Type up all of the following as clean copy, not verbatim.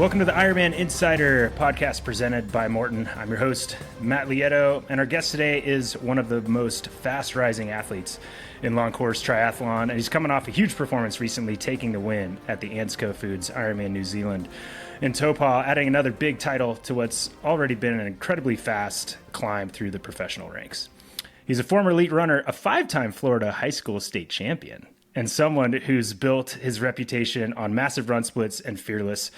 Welcome to the IRONMAN Insider podcast presented by Maurten. I'm your host, Matt Lieto, and our guest today is one of the most fast-rising athletes in long course triathlon, and he's coming off a huge performance recently, taking the win at the ANZCO Foods Ironman New Zealand in Taupō, adding another big title to what's already been an incredibly fast climb through the professional ranks. He's a former elite runner, a five-time Florida high school state champion, and someone who's built his reputation on massive run splits and fearless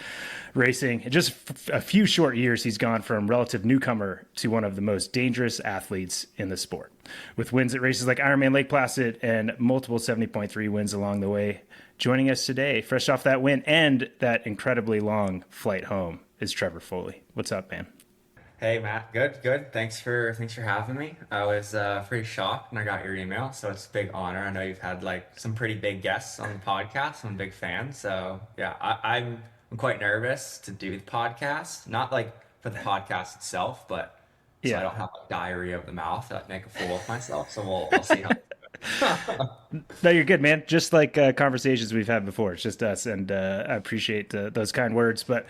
racing. In just a few short years, he's gone from relative newcomer to one of the most dangerous athletes in the sport, with wins at races like Ironman Lake Placid and multiple 70.3 wins along the way. Joining us today, fresh off that win and that incredibly long flight home, is Trevor Foley. What's up, man? Hey Matt, good. Thanks for having me. I was pretty shocked when I got your email, so it's a big honor. I know you've had like some pretty big guests on the podcast. I'm a big fan, so yeah, I'm quite nervous to do the podcast. Not like for the podcast itself, but so I don't have a diarrhea of the mouth that make a fool of myself. So we'll see how. No, you're good, man. Just like conversations we've had before. It's just us, and I appreciate those kind words. But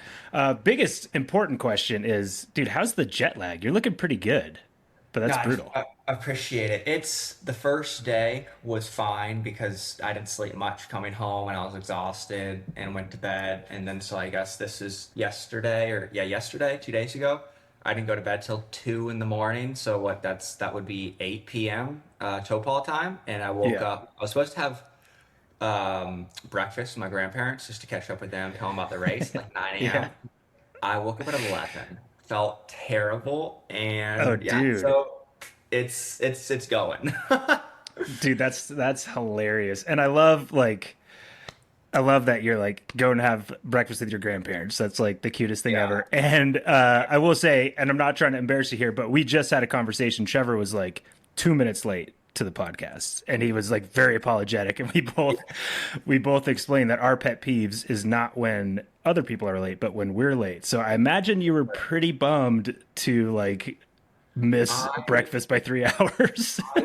biggest important question is, dude, how's the jet lag? You're looking pretty good, but that's brutal. I appreciate it. It's the first day was fine because I didn't sleep much coming home and I was exhausted and went to bed. And then so I guess this is yesterday, 2 days ago. I didn't go to bed till 2 in the morning. So that would be 8 p.m. Taupō time. And I woke up. I was supposed to have breakfast with my grandparents just to catch up with them, tell them about the race, like 9 a.m. Yeah. I woke up at 11. Felt terrible, and dude. So it's going. Dude, that's hilarious. And I love that you're like going to have breakfast with your grandparents. That's like the cutest thing ever. And I will say, and I'm not trying to embarrass you here, but we just had a conversation. Trevor was like 2 minutes late to the podcast, and he was like very apologetic. And we both explained that our pet peeves is not when other people are late, but when we're late. So I imagine you were pretty bummed to like miss breakfast by 3 hours. I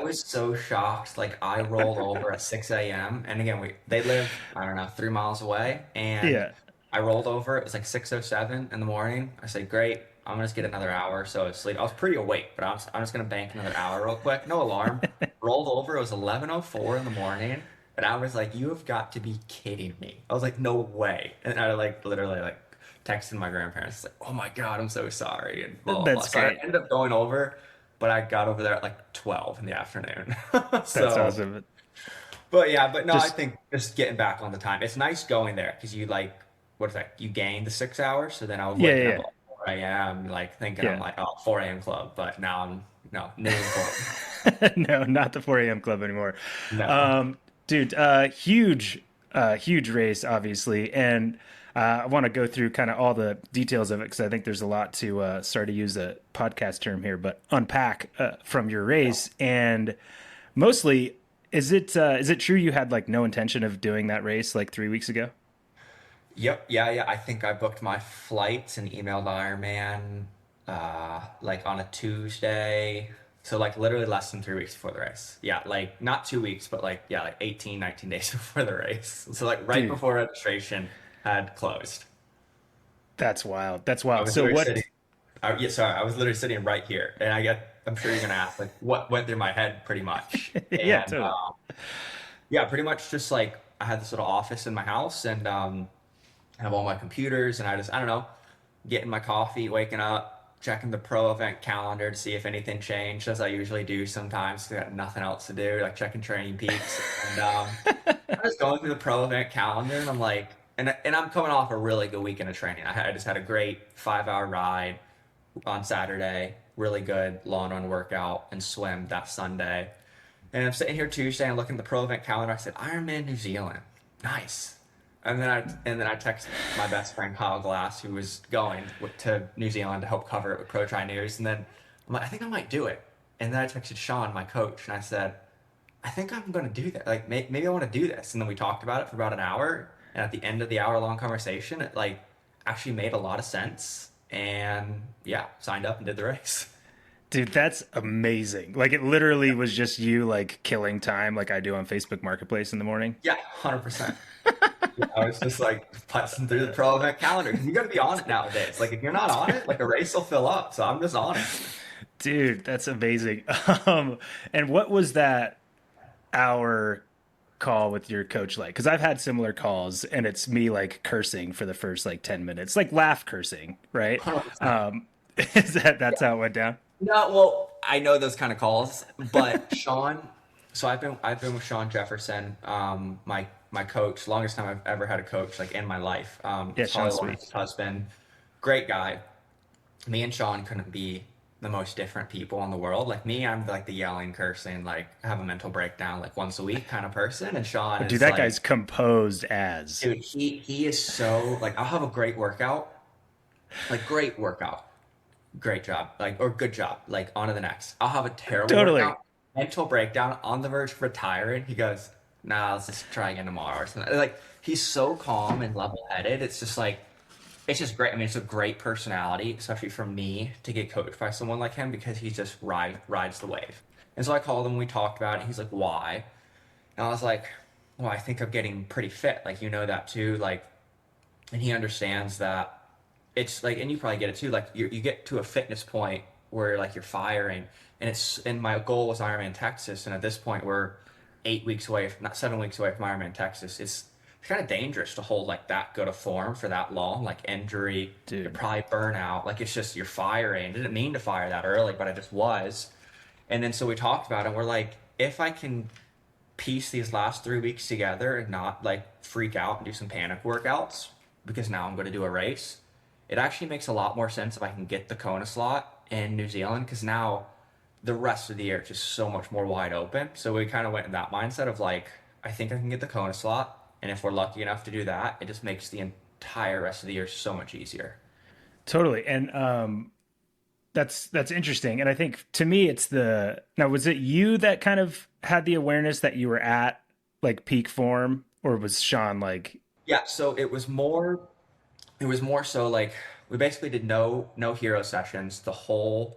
was so shocked. Like I rolled over at 6 a.m. And again, they live, I don't know, 3 miles away. And I rolled over. It was like 6:07 in the morning. I said, great, I'm gonna just get another hour or so of sleep. I was pretty awake, but I'm just gonna bank another hour real quick. No alarm. Rolled over. It was 11:04 in the morning. And I was like, you have got to be kidding me. I was like, no way. And I like literally like texted my grandparents like, oh my God, I'm so sorry. And blah, blah, blah. So I ended up going over, but I got over there at like 12 in the afternoon. That's awesome. But no, I think just getting back on the time. It's nice going there because you like, what is that? You gained the 6 hours. So then I was waking up at 4 a.m. like thinking I'm like, 4 a.m. club. But now I'm noon club. No, not the 4 a.m. club anymore. No. Dude, huge race, obviously. And I want to go through kind of all the details of it because I think there's a lot to, sorry to use a podcast term here, but unpack from your race. And mostly, is it true you had like no intention of doing that race like 3 weeks ago? Yep. Yeah. I think I booked my flights and emailed Ironman like on a Tuesday. So like literally less than 3 weeks before the race. Yeah, like not 2 weeks, but like 18, 19 days before the race. So like right before registration had closed. That's wild. So what? I was literally sitting right here, and I'm sure you're gonna ask like what went through my head pretty much. And, totally. Pretty much just like I had this little office in my house, and I have all my computers, and I don't know, getting my coffee, waking up, checking the pro event calendar to see if anything changed, as I usually do sometimes because I got nothing else to do, like checking training peaks. And I was going through the pro event calendar, and I'm like, and I'm coming off a really good weekend of training. I just had a great 5-hour ride on Saturday, really good long run workout, and swim that Sunday. And I'm sitting here Tuesday and looking at the pro event calendar. I said, Ironman New Zealand, nice. And then I texted my best friend Kyle Glass, who was going to New Zealand to help cover it with Pro Tri News. And then I'm like, I think I might do it. And then I texted Sean, my coach, and I said, I think I'm going to do that. Like maybe I want to do this. And then we talked about it for about an hour. And at the end of the hour-long conversation, it like actually made a lot of sense. And signed up and did the race. Dude, that's amazing. Like it literally was just you like killing time like I do on Facebook Marketplace in the morning. Yeah, 100%. I was just like putzing through the pro event calendar because you got to be on it nowadays. Like if you're not on it, like a race will fill up. So I'm just on it. Dude, that's amazing. And what was that hour call with your coach like? Because I've had similar calls, and it's me like cursing for the first like 10 minutes, like laugh cursing, right? 100%. Is that's how it went down? No, well, I know those kind of calls, but Sean. So I've been with Sean Jefferson, my coach, longest time I've ever had a coach like in my life. Yeah, Holly Sean's sweet. Lawrence's husband, great guy. Me and Sean couldn't be the most different people in the world. Like me, I'm like the yelling, cursing, like have a mental breakdown like once a week kind of person, and Sean Dude, is that like, guy's composed as. dude, he is so like I'll have a great workout, like great workout, great job, like or good job, like on to the next. I'll have a terrible Totally. workout, mental breakdown, on the verge of retiring. He goes, "Nah, let's just try again tomorrow." Or something. Like he's so calm and level-headed. It's just like it's just great. I mean, it's a great personality, especially for me to get coached by someone like him because he just rides the wave. And so I called him. We talked about it. He's like, "Why?" And I was like, "Well, I think I'm getting pretty fit. Like you know that too. Like, and he understands that." It's like, and you probably get it too. Like you get to a fitness point where like you're firing, and my goal was Ironman Texas, and at this point we're 8 weeks away, not 7 weeks away from Ironman Texas. It's kind of dangerous to hold like that good a form for that long, like injury, you Dude. probably burn out. Like it's just you're firing. Didn't mean to fire that early, but I just was. And then so we talked about it. And we're like, if I can piece these last 3 weeks together and not like freak out and do some panic workouts because now I'm going to do a race, it actually makes a lot more sense if I can get the Kona slot in New Zealand because now the rest of the year is just so much more wide open. So we kind of went in that mindset of like, I think I can get the Kona slot. And if we're lucky enough to do that, it just makes the entire rest of the year so much easier. Totally. And that's interesting. And I think to me it's the now was it you that kind of had the awareness that you were at like peak form, or was Sean like Yeah, so it was more so like we basically did no hero sessions the whole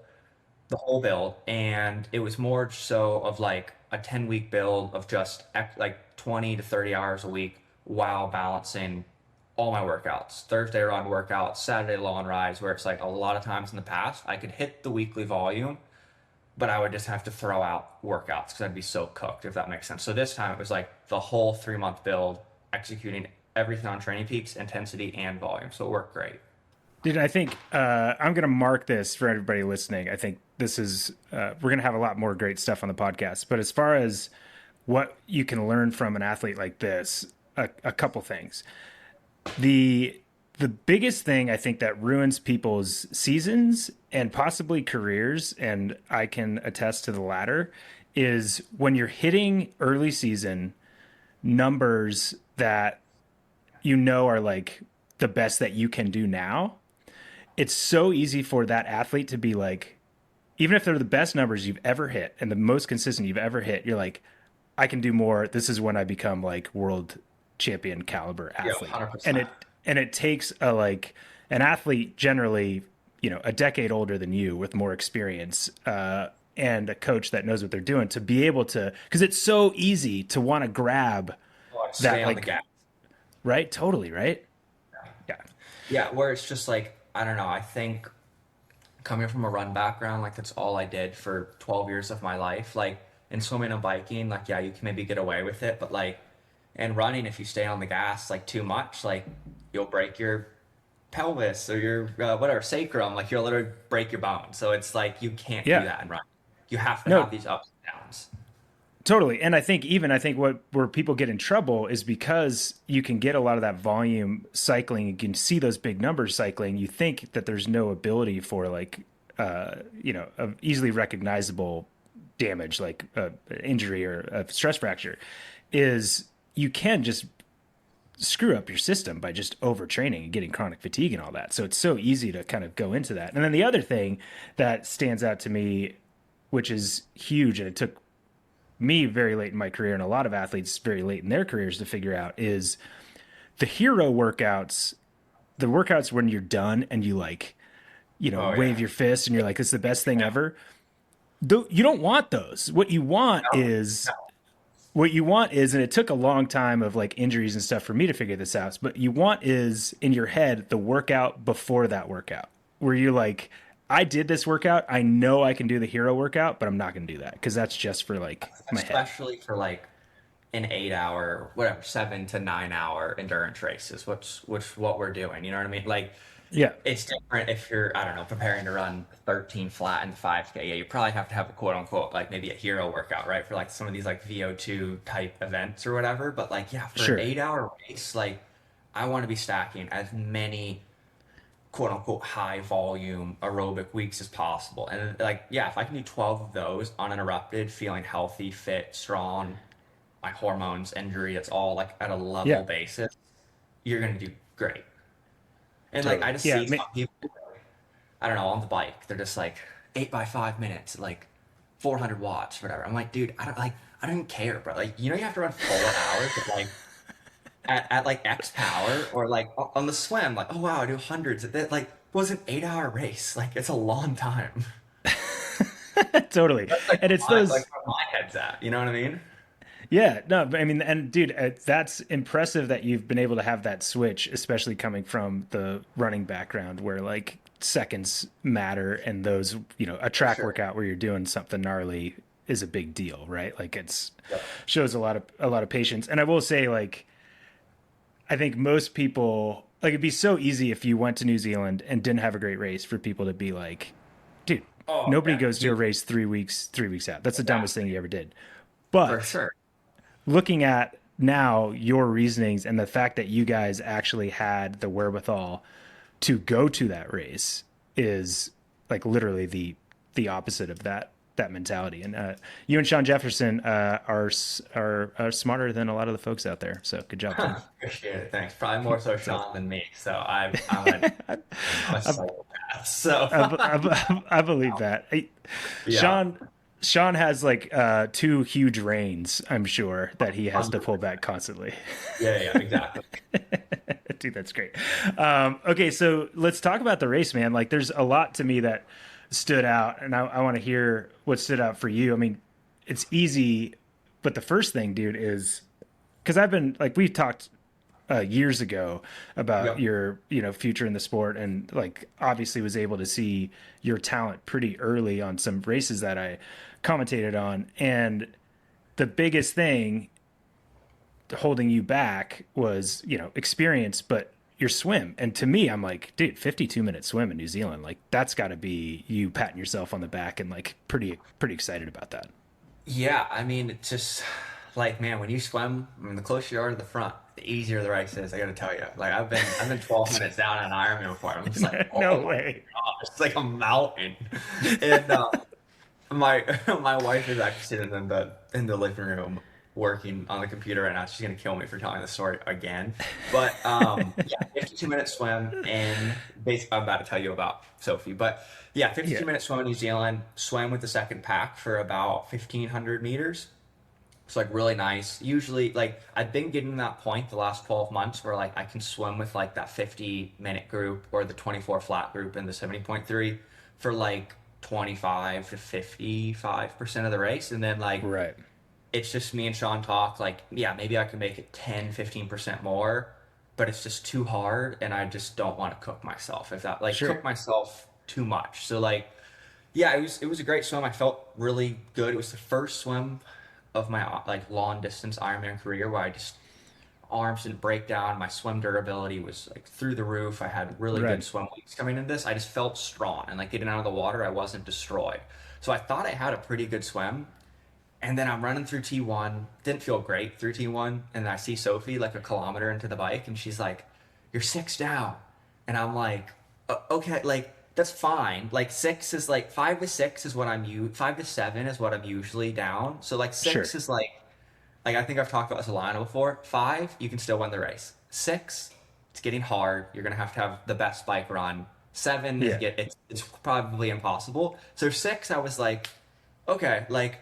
build, and it was more so of like a 10-week build of just like 20 to 30 hours a week while balancing all my workouts. Thursday run workouts, Saturday low and rise, where it's like a lot of times in the past I could hit the weekly volume, but I would just have to throw out workouts because I'd be so cooked, if that makes sense. So this time it was like the whole 3 month build, executing everything on training peaks, intensity, and volume. So it worked great. Dude, I think I'm going to mark this for everybody listening. I think this is, we're going to have a lot more great stuff on the podcast. But as far as what you can learn from an athlete like this, a couple things. The biggest thing I think that ruins people's seasons and possibly careers, and I can attest to the latter, is when you're hitting early season numbers that you know are like the best that you can do now. It's so easy for that athlete to be like, even if they're the best numbers you've ever hit and the most consistent you've ever hit, you're like, I can do more. This is when I become like world champion caliber Yeah, athlete. And 100%. it takes a like an athlete generally, a decade older than you with more experience, and a coach that knows what they're doing to be able to, because it's so easy to want to grab Stay that on the like, gas. right? Totally, right? Yeah. Yeah, where it's just like, I don't know, I think coming from a run background, like that's all I did for 12 years of my life. Like in swimming and biking, like, yeah, you can maybe get away with it, but like in running, if you stay on the gas like too much, like you'll break your pelvis or your whatever sacrum, like you'll literally break your bone. So it's like you can't do Yeah. that in running. You have to No, have these ups and downs. totally. And I think what where people get in trouble is because you can get a lot of that volume cycling, you can see those big numbers cycling, you think that there's no ability for like a easily recognizable damage like injury or a stress fracture, is you can just screw up your system by just overtraining and getting chronic fatigue and all that. So it's so easy to kind of go into that. And then the other thing that stands out to me, which is huge, and it took me very late in my career and a lot of athletes very late in their careers to figure out, is the hero workouts, the workouts when you're done and you like, Oh wave yeah. your fist and you're like, this is the best thing ever. You don't want those. What you want No, is no. what you want is, and it took a long time of like injuries and stuff for me to figure this out, but you want is in your head the workout before that workout, where you're like, I did this workout, I know I can do the hero workout, but I'm not going to do that because that's just for like my head. Especially for like an 8 hour, whatever, 7 to 9 hour endurance races, which what we're doing. You know what I mean? Like, Yeah, it's different if you're, I don't know, preparing to run 13 flat in the 5K. Yeah, you probably have to have a quote unquote, like maybe a hero workout, right? For like some of these like VO2 type events or whatever. But like, yeah, for an sure. 8 hour race, like I want to be stacking as many quote unquote high volume aerobic weeks as possible. And like, yeah, if I can do 12 of those uninterrupted, feeling healthy, fit, strong, my hormones, injury, it's all like at a level Yeah, basis, you're going to do great. And like I totally. just Yeah, see some people, I don't know, on the bike, they're just like 8 by 5 minutes, like 400 watts, whatever. I'm like, dude, I don't even care, bro. Like, you have to run 4 hours, but like at like X power or like on the swim, like, oh wow, I do hundreds. That like was an 8 hour race. Like, it's a long time. totally. That's like And it's like those. where my head's at. You know what I mean? Yeah, no, but I mean, and dude, that's impressive that you've been able to have that switch, especially coming from the running background where like seconds matter and those, a For track sure. workout where you're doing something gnarly is a big deal, right? Like it's Yep. shows a lot of patience. And I will say like I think most people like it'd be so easy if you went to New Zealand and didn't have a great race for people to be like, dude, Oh nobody yeah, goes to a dude. race 3 weeks out. That's the dumbest thing Exactly. you ever did. For But sure. looking at now your reasonings and the fact that you guys actually had the wherewithal to go to that race is like literally the opposite of that mentality. And you and Sean Jefferson are smarter than a lot of the folks out there. So good job, team. Appreciate it. Thanks. Probably more so So Sean than me. So I'm a I, psychopath. So I believe that. yeah, Sean Sean has like two huge reins, I'm sure, that he has to pull 100%. back constantly. Yeah, exactly. Dude, that's great. Okay, so let's talk about the race, man. Like, there's a lot to me that stood out, and I want to hear what stood out for you. I mean, it's easy, but the first thing, dude, is because I've been like we've talked years ago about Yep. your future in the sport, and like obviously was able to see your talent pretty early on some races that I commentated on, and the biggest thing holding you back was experience, but your swim. And to me, I'm like, dude, 52-minute swim in New Zealand, like that's got to be you patting yourself on the back and like pretty excited about that. Yeah, I mean, it's just like, man, when you swim, I mean, the closer you are to the front, the easier the race is. I got to tell you, like, I've been 12 minutes down on an Ironman before. I'm just like, No oh my way. gosh, it's like a mountain. And my my wife is actually sitting in the living room working on the computer right now. She's gonna kill me for telling the story again. But yeah, 52-minute swim in basically I'm about to tell you about Sophie. But yeah, Yeah. 52-minute swim in New Zealand, swam with the second pack for about 1,500 meters. It's like really nice. Usually, like I've been getting to that point the last 12 months where like I can swim with like that 50-minute group or the 24 flat group in the 70.3 for like 25 to 55% of the race. And then like Right. it's just me and Sean talk like, yeah, maybe I can make it 10, 15% more, but it's just too hard and I just don't want to cook myself. If that like Sure. cook myself too much. So like yeah, it was a great swim. I felt really good. It was the first swim of my like long distance Ironman career where I just arms didn't break down. My swim durability was like through the roof. I had really good Right. swim weeks coming into this. I just felt strong and like getting out of the water, I wasn't destroyed. So I thought I had a pretty good swim. And then I'm running through T1, didn't feel great through T1, and I see Sophie like a kilometer into the bike, and she's like, "You're six down," and I'm like, "Okay, like that's fine. Like six is like 5 to 6 is what 5 to 7 is what I'm usually down. So like Sure. six is like I think I've talked about Solana before. Five, you can still win the race. Six, it's getting hard. You're gonna have to have the best bike run. Seven is Yeah. it's probably impossible. So six, I was like, okay, like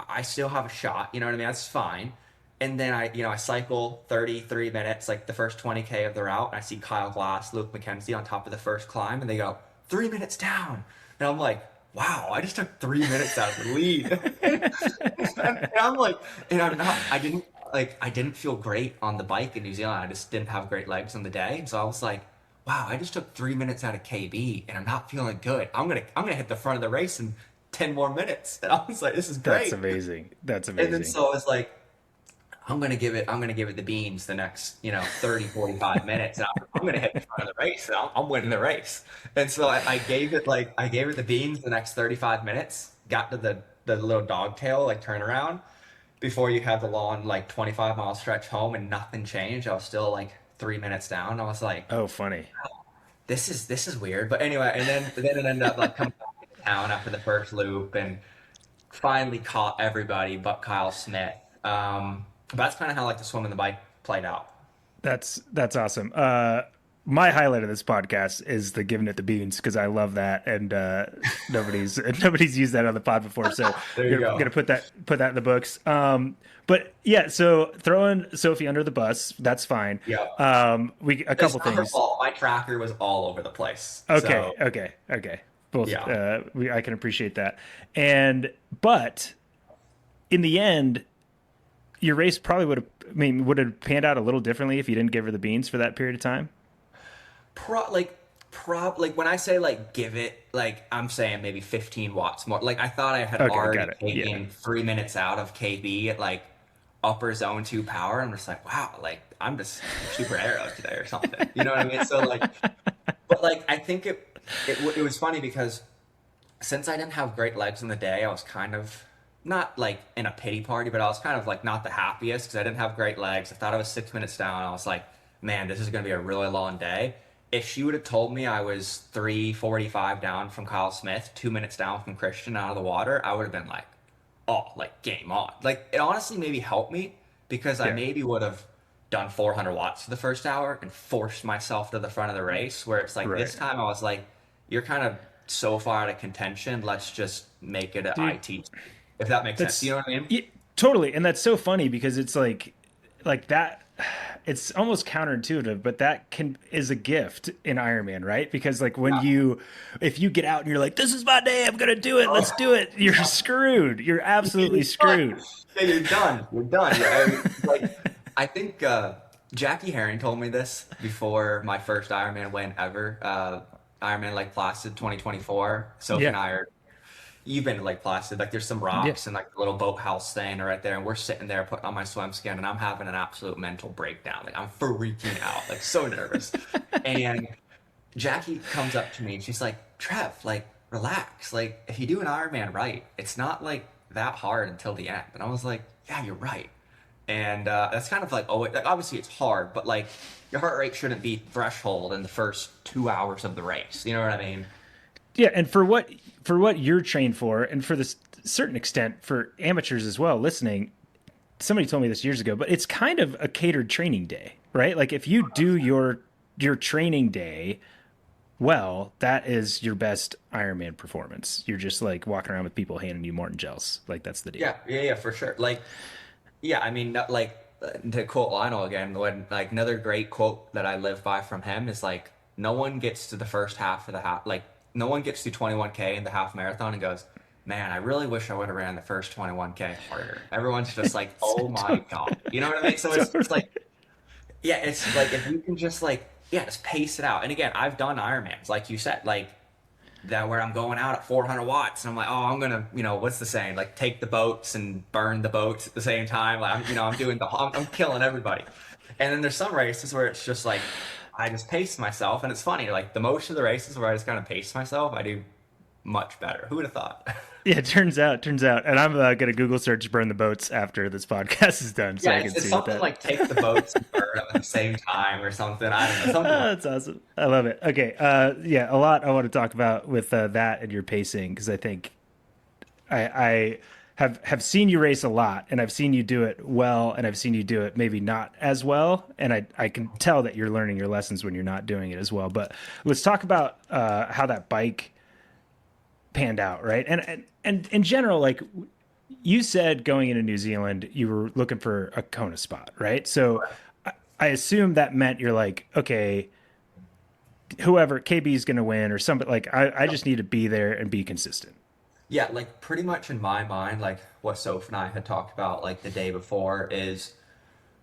I still have a shot. You know what I mean? That's fine. And then I cycle 33 minutes, like the first 20K of the route, and I see Kyle Glass, Luke McKenzie on top of the first climb, and they go 3 minutes down, and I'm like, wow, I just took 3 minutes out of the lead. And I'm like, and I'm not, I didn't feel great on the bike in New Zealand. I just didn't have great legs on the day. So I was like, wow, I just took 3 minutes out of KB and I'm not feeling good. I'm gonna hit the front of the race in 10 more minutes. And I was like, this is That's great. amazing. That's And then amazing. so I was like, I'm gonna give it the beans the next, 30, 45 minutes. And I'm gonna hit the front of the race. And I'm winning the race. And so I gave it the beans the next 35 minutes, got to the little dogtail, like turnaround before you have the long, like 25-mile stretch home and nothing changed. I was still like 3 minutes down. I was like, Oh, funny. this is weird. But anyway, and then it ended up like coming back into town after the first loop and finally caught everybody but Kyle Smith. But that's kind of how like the swim and the bike played out. That's awesome. My highlight of this podcast is the giving it the beans because I love that, and nobody's used that on the pod before, so There you go. gonna put that in the books. But yeah, so throwing Sophie under the bus, that's fine. Yeah. We a It's couple not her things. fault. My tracker was all over the place. Okay, So okay. Both. yeah. I can appreciate that, but in the end, your race probably would have panned out a little differently if you didn't give her the beans for that period of time. Like when I say like give it, like I'm saying maybe 15 watts more. Like I thought I had Okay, already got it. Yeah. taken 3 minutes out of KB at like upper zone 2 power. I'm just like, wow, like I'm just super aero today or something. You know what I mean? So like, but like I think it was funny because since I didn't have great legs in the day, I was kind of not like in a pity party, but I was kind of like not the happiest because I didn't have great legs. I thought I was 6 minutes down. I was like, man, this is going to be a really long day. If she would have told me I was 3:45 down from Kyle Smith, 2 minutes down from Christian out of the water, I would have been like, oh, like game on. Like it honestly maybe helped me because I Yeah. maybe would have done 400 watts for the first hour and forced myself to the front of the race where it's like Right. this time I was like, you're kind of so far out of contention, let's just make it an Dude, IT, if that makes sense. that's You know what I mean? yeah, totally, and that's so funny because it's like that. It's almost counterintuitive, but that is a gift in Ironman, right? Because like if you get out and you're like, "This is my day, I'm gonna do it, let's do it," you're screwed. You're absolutely screwed. Yeah, you're done. You're done. I think Jackie Herring told me this before my first Ironman win ever. Ironman Lake Placid 2024. Sophie Yeah, and I are. You've been to Lake Placid. Like there's some yeah. rocks and like the little boathouse thing right there, and we're sitting there putting on my swim skin, and I'm having an absolute mental breakdown. Like I'm freaking out, like so nervous. And Jackie comes up to me and she's like, Trev, like relax. Like if you do an Ironman right, it's not like that hard until the end. And I was like, yeah, you're right. And that's kind of like, oh, like, obviously it's hard, but like your heart rate shouldn't be threshold in the first 2 hours of the race. You know what I mean? Yeah, and for what you're trained for, and for this certain extent for amateurs as well, listening, somebody told me this years ago, but it's kind of a catered training day, right? Like if you do your training day well, that is your best Ironman performance. You're just like walking around with people handing you Maurten gels. Like that's the deal. Yeah, for sure. Like, yeah, I mean, like to quote Lionel again, when like another great quote that I live by from him is like, no one gets to the first half of the half, like no one gets to 21K in the half marathon and goes, man, I really wish I would have ran the first 21K harder. Everyone's just like, oh my God. You know what I mean? So it's just like, yeah, it's like if you can just like, yeah, just pace it out. And again, I've done Ironmans, like you said, like that where I'm going out at 400 watts and I'm like, oh, I'm gonna, what's the saying? Like take the boats and burn the boats at the same time. Like I'm doing I'm killing everybody. And then there's some races where it's just like I just pace myself, and it's funny. Like the most of the races where I just kind of pace myself, I do much better. Who would have thought? Yeah, it turns out, and I'm gonna Google search "burn the boats" after this podcast is done, so Yeah, I can it's see what something that. like take the boats and burn them at the same time or something. I don't know, something like That's awesome. I love it. Okay, yeah, a lot I want to talk about with that and your pacing because I think I have seen you race a lot, and I've seen you do it well, and I've seen you do it maybe not as well, and I can tell that you're learning your lessons when you're not doing it as well. But let's talk about how that bike panned out, right? And in general, like you said, going into New Zealand, you were looking for a Kona spot, right? So I assume that meant you're like, okay, whoever KB is going to win or somebody, like I just need to be there and be consistent. Yeah, like pretty much in my mind, like what Soph and I had talked about like the day before is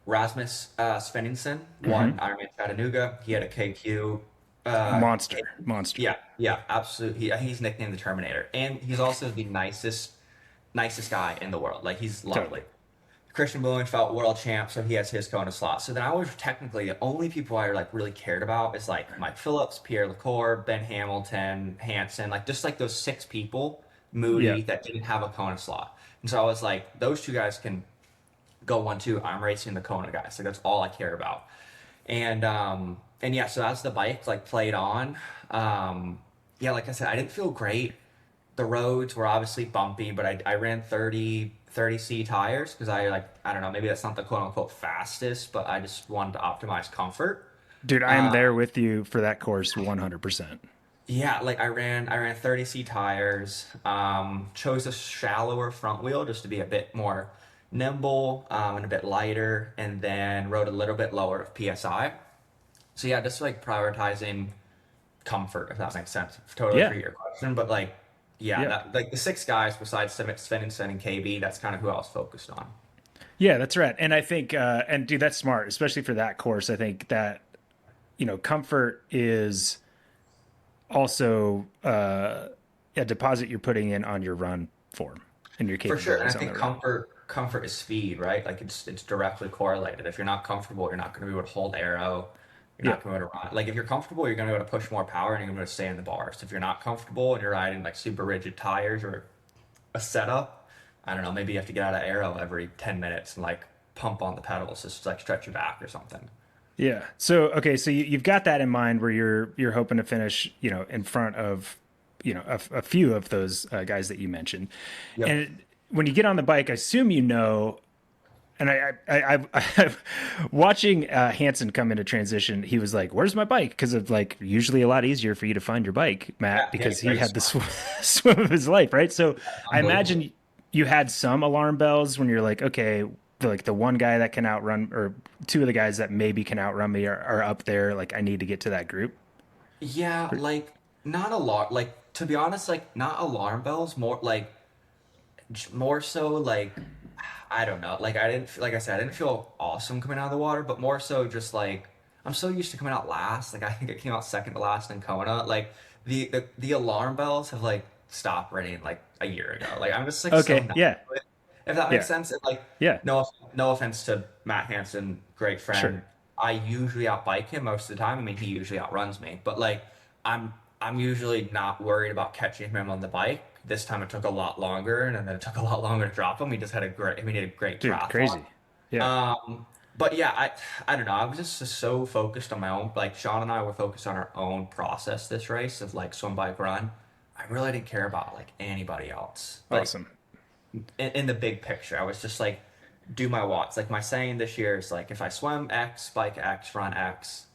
Rasmus Svenningsen Hmm. won Ironman Chattanooga. He had a KQ. Monster, monster. Yeah, yeah, absolutely. He's nicknamed the Terminator, and he's also the nicest guy in the world. Like he's lovely. Totally. Christian Blumenfeld, world champ, so he has his Kona slot. So then I was technically the only people I like really cared about is like Mike Phillips, Pierre Lacour, Ben Hamilton, Hansen, like just like those six people, Yeah. Moody, that didn't have a Kona slot. And so I was like, those two guys can go 1-2. I'm racing the Kona guys. Like that's all I care about. And yeah, so as the bike like played on, yeah, like I said, I didn't feel great. The roads were obviously bumpy, but I ran 30C tires because I don't know, maybe that's not the quote unquote fastest, but I just wanted to optimize comfort. Dude, I am Uh, there with you for that course 100%. yeah, like I ran 30C tires, chose a shallower front wheel just to be a bit more nimble, and a bit lighter, and then rode a little bit lower of PSI. So yeah, just like prioritizing comfort, if that makes sense. Totally for Yeah. your question, but like, yeah, Yeah. that like the six guys besides Sven and KB, that's kind of who I was focused on. Yeah, that's right. And I think, and dude, that's smart, especially for that course. I think that, comfort is also a deposit you're putting in on your run form and your For sure, and I capabilities on the think run. comfort is speed, right? Like it's directly correlated. If you're not comfortable, you're not going to be able to hold arrow. You're Yeah. not going to be able to run. Like if you're comfortable, you're going to be able to push more power and you're going to stay in the bars. If you're not comfortable and you're riding like super rigid tires or a setup, I don't know, maybe you have to get out of arrow every 10 minutes and like pump on the pedals just to like stretch your back or something. Yeah. So okay, so you've got that in mind where you're hoping to finish, in front of, a few of those guys that you mentioned, Yep. and when you get on the bike, I assume and I watching Hansen come into transition, he was like, "Where's my bike?" Because it's like usually a lot easier for you to find your bike, Yeah, Matt, he had a because he great had the spot. swim of his life, right? So I Unbelievable. imagine you had some alarm bells when you're like, okay, the one guy that can outrun, or two of the guys that maybe can outrun me are up there. Like I need to get to that group. Yeah, like not a lot. Like to be honest, like not alarm bells, more like more so like I don't know. Like I didn't like I said, I didn't feel awesome coming out of the water, but more so just like I'm so used to coming out last. Like I think I came out second to last in Kona. Like the alarm bells have like stopped ringing like a year ago. Like I'm just like so Okay. numb Yeah. to it, if that makes Yeah. sense. And like Yeah. no offense to Matt Hansen, great friend. Sure. I usually outbike him most of the time. I mean, he usually outruns me, but like I'm I'm usually not worried about catching him on the bike. This time it took a lot longer, and then it took a lot longer to drop him. He just had a great, I mean, he had a great Dude, triathlon. crazy. Yeah. But yeah, I don't know. I was just so focused on my own. Like Sean and I were focused on our own process this race of like swim, bike, run. I really didn't care about like anybody else. Like Awesome. in the big picture, I was just like, do my watts. Like my saying this year is like, if I swim X, bike X, run X,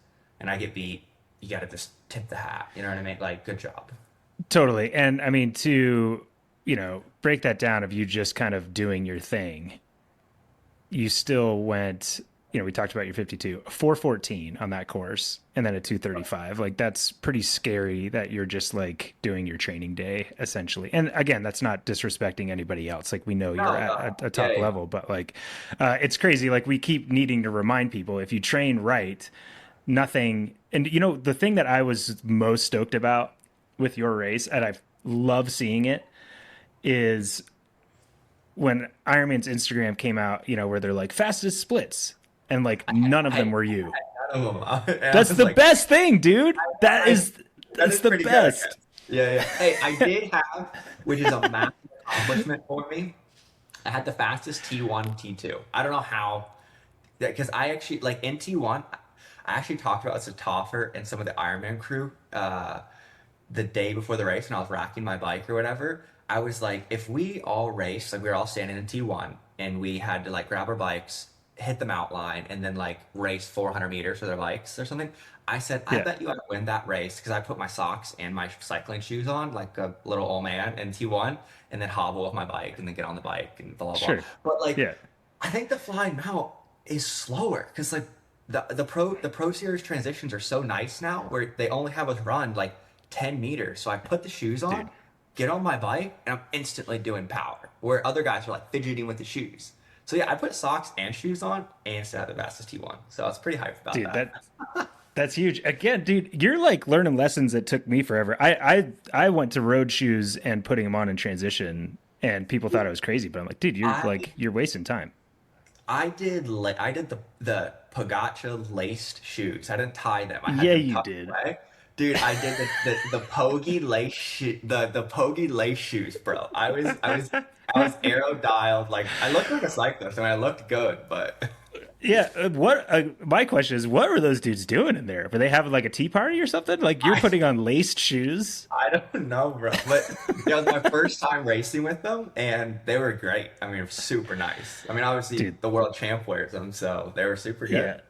and I get beat, you got to just tip the hat. You know what I mean? Like, good job. Totally. And I mean, to, break that down of you just kind of doing your thing, you still went, we talked about your 52, 414 on that course, and then a 235. Like, that's pretty scary that you're just like doing your training day essentially. And again, that's not disrespecting anybody else. Like, we know you're No, at no. a Yeah, top yeah. level, but like, it's crazy. Like, we keep needing to remind people if you train right, nothing. And, the thing that I was most stoked about with your race, and I love seeing it, is when Ironman's Instagram came out, where they're like fastest splits, and like none of them I were you. had none of them. And I That's was the like, best thing, dude. I, that That's is the pretty good. best. Yeah, yeah. Hey, I did have, which is a massive accomplishment for me. I had the fastest T1, T2. I don't know how, because I actually like in T1. I actually talked about this to Toffer and some of the Ironman crew the day before the race when I was racking my bike or whatever. I was like, if we all raced, like we were all standing in T1 and we had to like grab our bikes, hit the mountain line, and then like race 400 meters with our bikes or something. I said, I Yeah, bet you I'd win that race because I put my socks and my cycling shoes on like a little old man in T1 and then hobble with my bike and then get on the bike and blah, blah, blah. sure. But like, Yeah, I think the flying mount is slower because like the pro series transitions are so nice now where they only have us run like 10 meters. So I put the shoes dude. on, get on my bike and I'm instantly doing power, where other guys are like fidgeting with the shoes. So yeah, I put socks and shoes on and still had the fastest T1. So I was pretty hyped about Dude, that. that's huge. Again, dude, you're like learning lessons that took me forever. I went to road shoes and putting them on in transition, and people thought I was crazy, but I'm like, dude, I you're wasting time. I did the Pagacha laced shoes. I didn't tie them. I had Yeah, them you tucked did. away. Dude, I did the Pogi the Pogi lace shoes, bro. I was aerodiled. Like I looked like a cyclist. I mean, I looked good, but Yeah, my question is, what were those dudes doing in there? Were they having like a tea party or something? Like you're I putting on laced shoes? I don't know, bro. But it was my first time racing with them, and they were great. I mean, super nice. I mean, obviously Dude, the world champ wears them, so they were super good.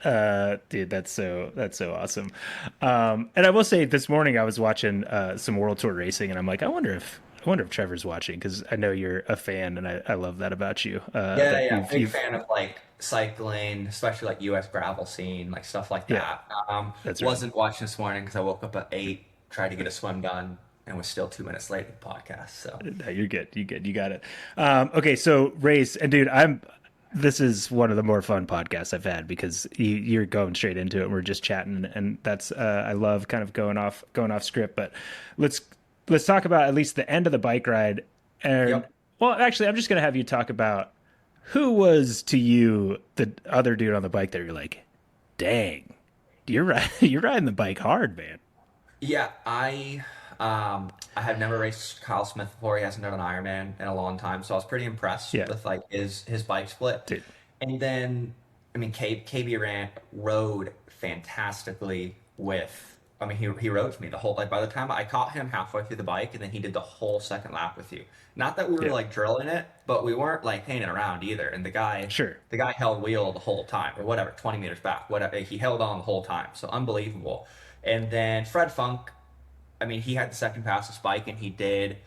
yeah. Dude, that's so awesome. And I will say this morning I was watching some World Tour racing, and I'm like, I wonder if Trevor's watching because I know you're a fan, and I love that about you. Yeah, That yeah, big you've fan of like cycling, especially like US gravel scene, like stuff like yeah, that. that's right. Wasn't watching this morning because I woke up at 8, tried to get a swim done, and was still 2 minutes late to the podcast. So No, you're good. You good. You got it. Okay, so race and dude, this is one of the more fun podcasts I've had because you're going straight into it. And we're just chatting, and that's I love kind of going off script. But let's talk about at least the end of the bike ride. And yep. well, actually, I'm just gonna have you talk about who was to you the other dude on the bike that you're like, dang, you're riding the bike hard, man. Yeah, I have never raced Kyle Smith before. He hasn't done an Ironman in a long time, so I was pretty impressed Yeah, with like his bike split. dude. And then, I mean, KB rode fantastically with. I mean, he rode for me the whole like by the time I caught him halfway through the bike, and then he did the whole second lap with you. Not that we were Yeah, like drilling it, but we weren't like hanging around either. And sure. the guy held wheel the whole time, or whatever, 20 meters back, whatever. He held on the whole time, so unbelievable. And then Fred Funk, I mean, he had the second fastest bike, and he did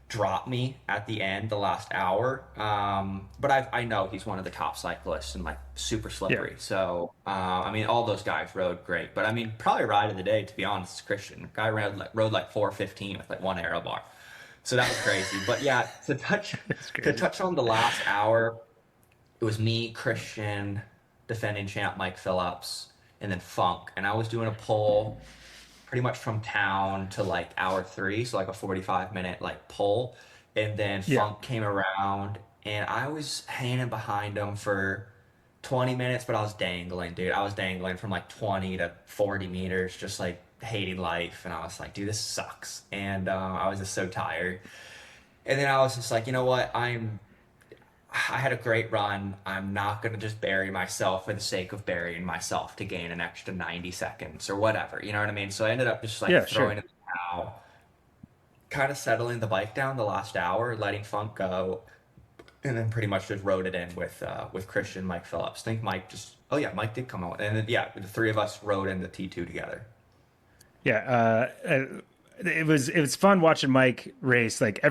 drop me at the end, the last hour. But I know he's one of the top cyclists and like super Yeah, slippery. So I mean, all those guys rode great. But I mean, probably ride of the day, to be honest, is Christian. Guy rode like 4:15 with like one aero bar. So that was crazy. But yeah, that's to crazy. touch on the last hour, it was me, Christian, defending champ Mike Phillips, and then Funk. And I was doing a pull pretty much from town to like hour 3, so like a 45-minute like pull. And then Yeah. Funk came around, and I was hanging behind him for 20 minutes, but I was dangling, dude. I was dangling from like 20 to 40 meters, just like hating life. And I was like, dude, this sucks. And I was just so tired. And then I was just like, you know what? I had a great run. I'm not going to just bury myself for the sake of burying myself to gain an extra 90 seconds or whatever. You know what I mean? So I ended up just like Yeah, throwing sure. it out, kind of settling the bike down the last hour, letting Funk go, and then pretty much just rode it in with Christian, Mike Phillips. I think Mike just, oh yeah, Mike did come out. And then, yeah, the three of us rode into T2 together. Yeah, it was fun watching Mike race. Like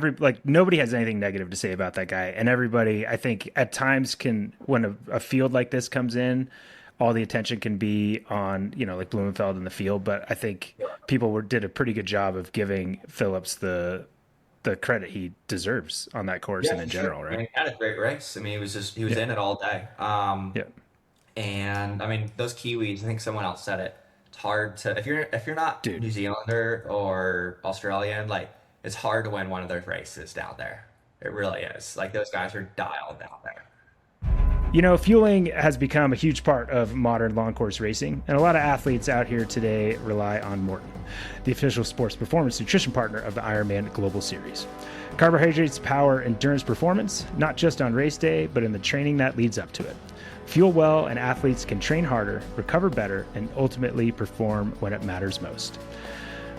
nobody has anything negative to say about that guy, and everybody I think at times can when a field like this comes in, all the attention can be on like Blumenfeld in the field. But I think people did a pretty good job of giving Phillips the credit he deserves on that course Yeah, and in for sure. general, I mean, right? he had a great race. I mean, he was Yeah, in it all day. yeah, And I mean, those Kiwis, I think someone else said it. It's hard to if you're not dude. New Zealander or Australian, like it's hard to win one of those races down there. It really is. Like those guys are dialed down there. Fueling has become a huge part of modern long course racing, and a lot of athletes out here today rely on Maurten, the official sports performance nutrition partner of the Ironman Global Series. Carbohydrates power endurance performance, not just on race day, but in the training that leads up to it. Fuel well, and athletes can train harder, recover better, and ultimately perform when it matters most.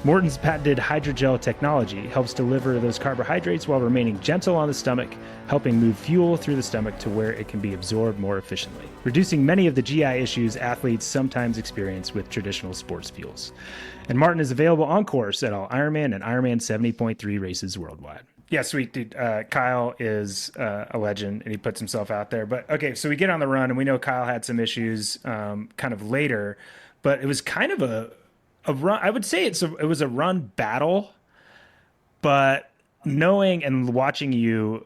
Maurten's patented hydrogel technology helps deliver those carbohydrates while remaining gentle on the stomach, helping move fuel through the stomach to where it can be absorbed more efficiently, reducing many of the GI issues athletes sometimes experience with traditional sports fuels. And Maurten is available on course at all Ironman and Ironman 70.3 races worldwide. Yeah, sweet, dude. Kyle is a legend, and he puts himself out there. But okay, so we get on the run, and we know Kyle had some issues kind of later, but it was kind of a run. I would say it was a run battle, but knowing and watching you,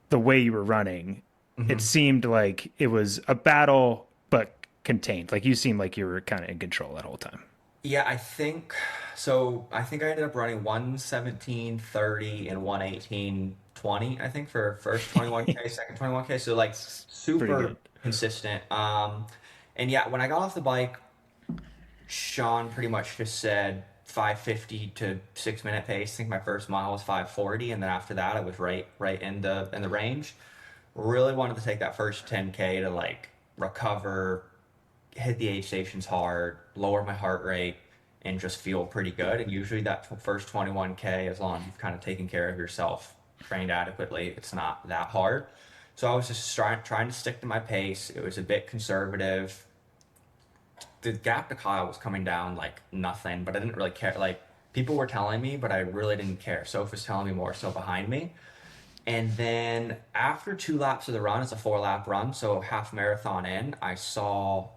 the way you were running, it Hmm. seemed like it was a battle, but contained. Like you seemed like you were kind of in control that whole time. Yeah, I think so. I think I ended up running 1:17:30 and 1:18:20, I think, for first 21K, second 21K. So like Pretty good. super consistent. And yeah, when I got off the bike, Sean pretty much just said 5:50 to 6 minute pace. I think my first mile was 5:40, and then after that I was right in the range. Really wanted to take that first 10K to like recover, hit the aid stations hard, lower my heart rate, and just feel pretty good. And usually that first 21K, as long as you've kind of taken care of yourself, trained adequately, it's not that hard. So I was just trying to stick to my pace. It was a bit conservative. The gap to Kyle was coming down like nothing, but I didn't really care. Like people were telling me, but I really didn't care. Soph was telling me more so behind me. And then after 2 laps of the run, it's a 4 lap run, so half marathon in, I saw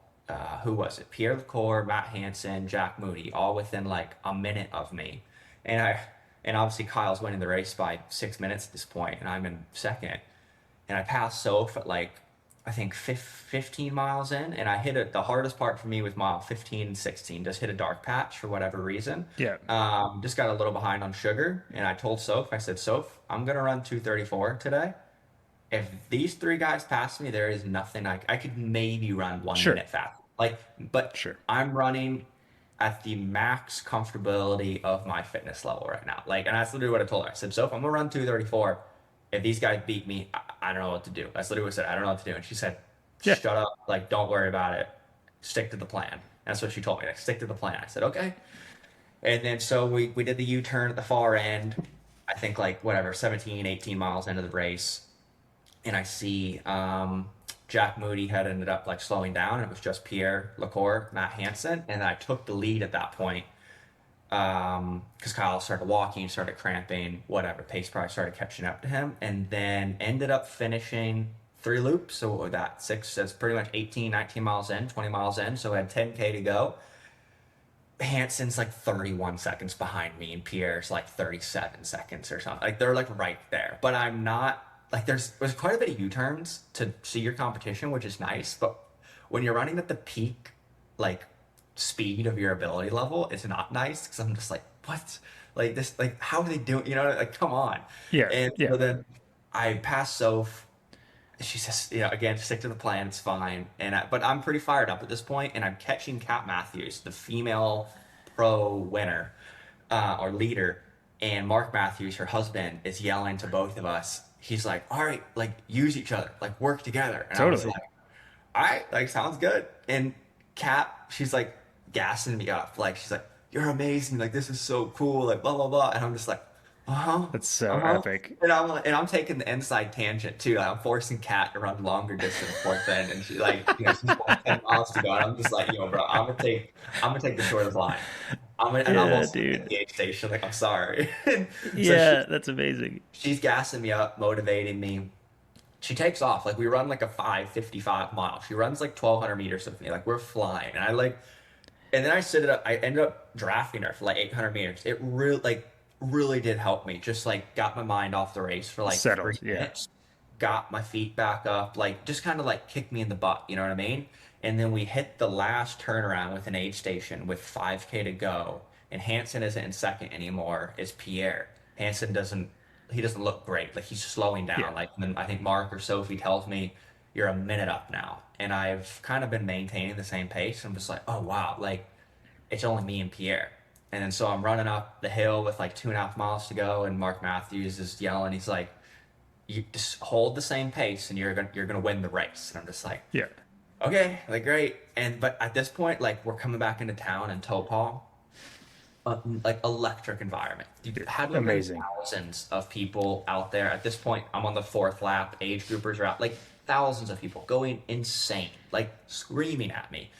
who was it? Pierre Lecour, Matt Hansen, Jack Moody, all within like a minute of me. And I and obviously Kyle's winning the race by 6 minutes at this point, and I'm in second. And I passed Soph at like I think 15 miles in, and I hit it. The hardest part for me was mile 15 and 16. Just hit a dark patch for whatever reason. Yeah. Just got a little behind on sugar, and I told Soph, I said, Soph, I'm gonna run 2:34 today. If these three guys pass me, there is nothing I could maybe run one Sure. minute fast. Like, but Sure. I'm running at the max comfortability of my fitness level right now. Like, and that's literally what I told her. I said, Soph, I'm gonna run 2:34. If these guys beat me, I don't know what to do. That's literally what I said. I don't know what to do. And she said, Yeah. shut up. Like, don't worry about it. Stick to the plan. That's what she told me. Like, stick to the plan. I said, okay. And then so we did the U-turn at the far end. I think like whatever, 17, 18 miles into the race. And I see Jack Moody had ended up like slowing down. And it was just Pierre Lecour, Matt Hansen. And I took the lead at that point because Kyle started walking, started cramping, whatever. Pace probably started catching up to him. And then ended up finishing 3 loops. So what was that? Six, that's pretty much 18, 19 miles in, 20 miles in. So I had 10K to go. Hansen's like 31 seconds behind me, and Pierre's like 37 seconds or something. Like they're like right there. But I'm not like there's quite a bit of U-turns to see your competition, which is nice. But when you're running at the peak, like speed of your ability level, it's not nice because I'm just like, what? Like this, like how are they doing? You know, like come on. Yeah. And Yeah. so then I pass Soph. She says, you know, again, stick to the plan. It's fine. But I'm pretty fired up at this point, and I'm catching Kat Matthews, the female pro winner or leader, and Mark Matthews, her husband, is yelling to both of us. He's like, "All right, like use each other, like work together." And I was Totally. like, "All right, like sounds good." And Kat, she's like gassing me up, like she's like, "You're amazing, like this is so cool, like blah blah blah." And I'm just like, uh-huh. That's so Uh-huh. epic. And I'm taking the inside tangent too. Like, I'm forcing Kat to run longer distance for then, and she like she's got 10 miles to go, and I'm just like, yo, bro, I'm gonna take the shortest line. I'm Yeah, also at dude. the aid station. Like, I'm sorry. So Yeah, that's amazing. she's gassing me up, motivating me. She takes off. Like we run like a 5:55 mile. She runs like 1,200 meters with me. Like we're flying, and I like and then I set it up. I ended up drafting her for like 800 meters. It really did help me. Just like got my mind off the race for like three Settled. Yeah. minutes, got my feet back up, like just kind of like kicked me in the butt. You know what I mean? And then we hit the last turnaround with an aid station with 5K to go. And Hansen isn't in second anymore. It's Pierre. Hansen doesn't look great. Like he's slowing Yeah. down. Like then I think Mark or Sophie tells me you're a minute up now. And I've kind of been maintaining the same pace. I'm just like, oh wow, like it's only me and Pierre. And then so I'm running up the hill with like 2.5 miles to go, and Mark Matthews is yelling. He's like, "You just hold the same pace, and you're gonna win the race." And I'm just like, Yeah. "Okay, like great." And but at this point, like we're coming back into town in Taupō, like electric environment. You had literally Amazing. thousands of people out there. At this point, I'm on the fourth lap. Age groupers are out. Like thousands of people going insane, like screaming at me.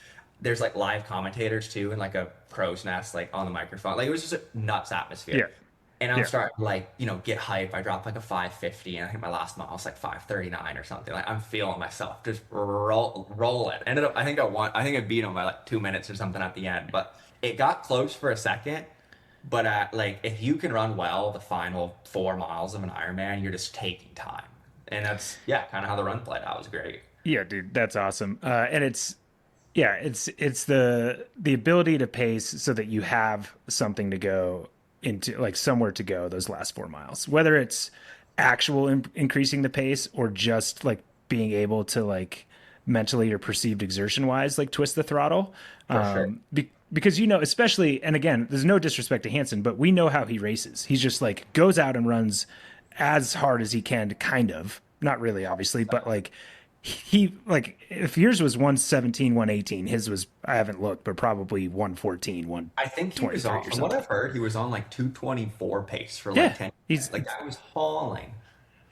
There's like live commentators too, and like a crow's nest, like on the microphone. Like it was just a nuts atmosphere. Yeah. And I'm Yeah. starting to like, get hype. I dropped like a 5:50, and I think my last mile was like 5:39 or something. Like I'm feeling myself, just roll it. Ended up, I think I won. I think I beat him by like 2 minutes or something at the end, but it got close for a second. But like if you can run well the final 4 miles of an Ironman, you're just taking time. And that's yeah, kind of how the run played out. Was great. Yeah, dude, that's awesome. And it's the ability to pace so that you have something to go into, like somewhere to go those last 4 miles, whether it's actual increasing the pace or just like being able to like mentally or perceived exertion wise, like twist the throttle. For sure. Because, you know, especially, and again, there's no disrespect to Hansen, but we know how he races. He's just like goes out and runs as hard as he can, kind of, not really, obviously, but like he like if yours was 117, 118, his was, I haven't looked, but probably 114, I think he was 123 on, or from what something. I've heard, he was on like 224 pace for like Yeah, 10 he's minutes. Like I was hauling.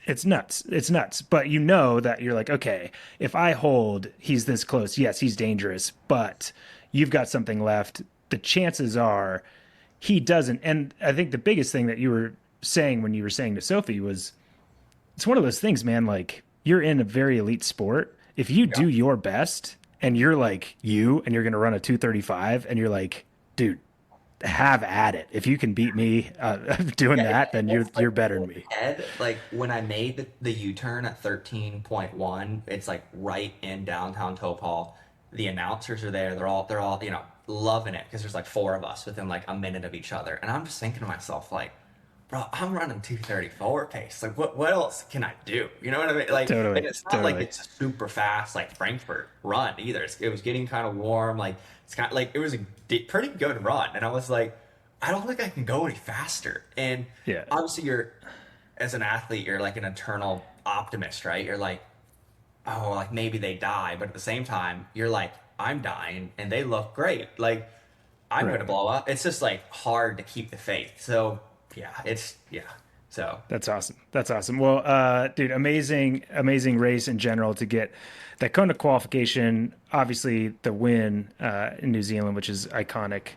it's nuts. It's nuts. But you know that you're like, okay, if I hold, he's this close. Yes, he's dangerous, but you've got something left. The chances are he doesn't. And I think the biggest thing that you were saying when you were saying to Sophie was, it's one of those things, man. Like you're in a very elite sport. If you Yeah. do your best and you're like you and you're going to run a 235 and you're like, dude, have at it. If you can beat me doing Yeah, that, then it's like you're better in than my me. head, like when I made the U-turn at 13.1, it's like right in downtown Taupō. The announcers are there. They're all, loving it because there's like four of us within like a minute of each other. And I'm just thinking to myself, like, bro, I'm running 234 pace. Like what else can I do? You know what I mean? Like, and Totally, it's not like totally. it's a super fast like Frankfurt run either. It was getting kind of warm. Like it's kind of like it was a pretty good run. And I was like, I don't think I can go any faster. And Yeah. obviously, as an athlete, you're like an eternal optimist, right? You're like, oh, like maybe they die, but at the same time, you're like, I'm dying, and they look great. Like I'm Right. gonna blow up. It's just like hard to keep the faith. So yeah, yeah. So That's awesome. That's awesome. Well, dude, amazing race in general to get that Kona qualification. Obviously, the win in New Zealand, which is iconic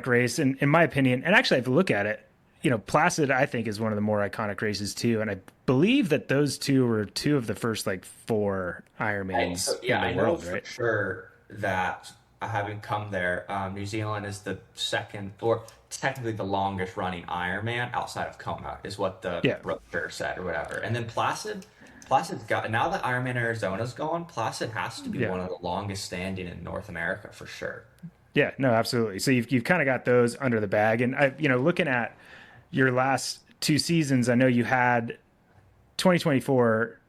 race, and in my opinion. And actually, I have to look at it. You know, Placid, I think, is one of the more iconic races too. And I believe that those two were two of the first like four So Ironmans yeah, in the I know world, for right? sure that I haven't come there. New Zealand is the second, or technically the longest running Ironman outside of Kona, is what the Yeah. roadster said or whatever. And then Placid's got now that Ironman Arizona's gone. Placid has to be Yeah. one of the longest standing in North America for sure. Yeah, no, absolutely. So you've kind of got those under the bag, and I, you know, looking at your last two seasons, I know you had 2024,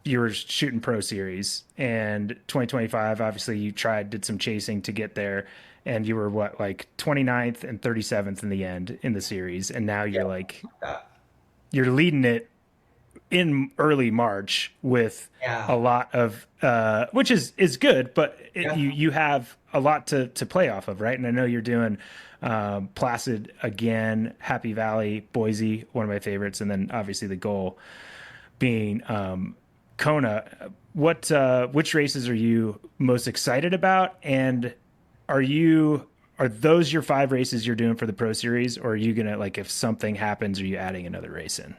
you were shooting pro series, and 2025, obviously you did some chasing to get there, and you were what, like 29th and 37th in the end in the series, and now Yeah, you're like that. you're leading it in early March with Yeah, a lot of which is good, but yeah. you have a lot to play off of, right? And I know you're doing Placid again, Happy Valley, Boise, one of my favorites, and then obviously the goal being Kona. Which races are you most excited about, and are those your five races you're doing for the Pro Series, or are you gonna, like, if something happens, are you adding another race in?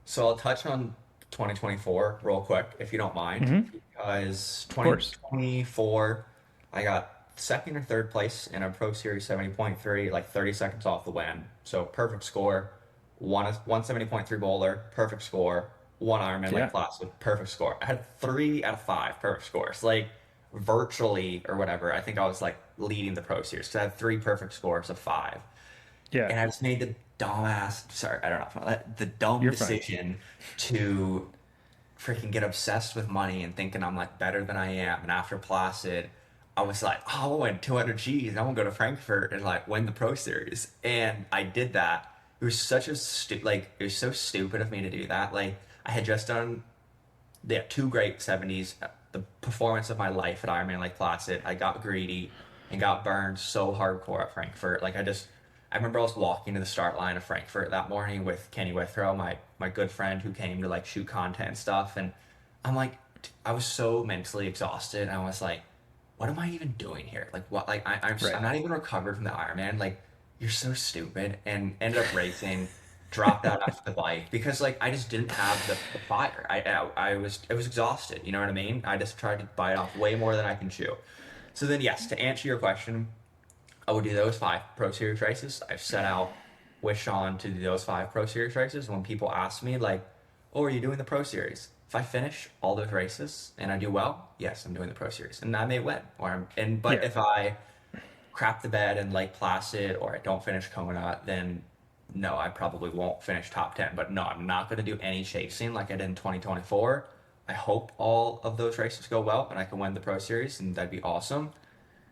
So I'll touch on 2024 real quick, if you don't mind, Mm-hmm. because Of course. 2024, I got second or third place in a Pro Series 70.3, like 30 seconds off the win. So perfect score. 170.3 bowler, perfect score. One Ironman Yeah. Lake Placid, perfect score. I had 3 out of 5 perfect scores, like virtually or whatever. I think I was like leading the Pro Series because I had 3 perfect scores of 5. Yeah. And I just made the dumbass, sorry, I don't know, the dumb You're fine. decision to freaking get obsessed with money and thinking I'm like better than I am. And after Placid, I was like, oh, I want to win 200 G's. I want to go to Frankfurt and like win the Pro Series. And I did that. It was such a it was so stupid of me to do that. Like I had just done two great 70s, the performance of my life at Ironman Lake Placid. I got greedy and got burned so hardcore at Frankfurt. I remember I was walking to the start line of Frankfurt that morning with Kenny Withrow, my good friend who came to like shoot content and stuff. And I'm like, I was so mentally exhausted. And I was like, what am I even doing here? Like what? Like I'm Right. not even recovered from the Ironman. Like you're so stupid. And ended up racing, dropped out after the bike because like I just didn't have the fire. I was exhausted. You know what I mean? I just tried to bite off way more than I can chew. So then yes, to answer your question, I would do those 5 Pro Series races. I've set out with Sean to do those 5 Pro Series races. When people ask me like, "Oh, are you doing the Pro Series?" If I finish all those races and I do well, yes, I'm doing the Pro Series, and I may win. But Yeah. if I crap the bed in Lake Placid or I don't finish Kona, then no, I probably won't finish top 10. But no, I'm not going to do any chasing like I did in 2024. I hope all of those races go well and I can win the Pro Series, and that'd be awesome.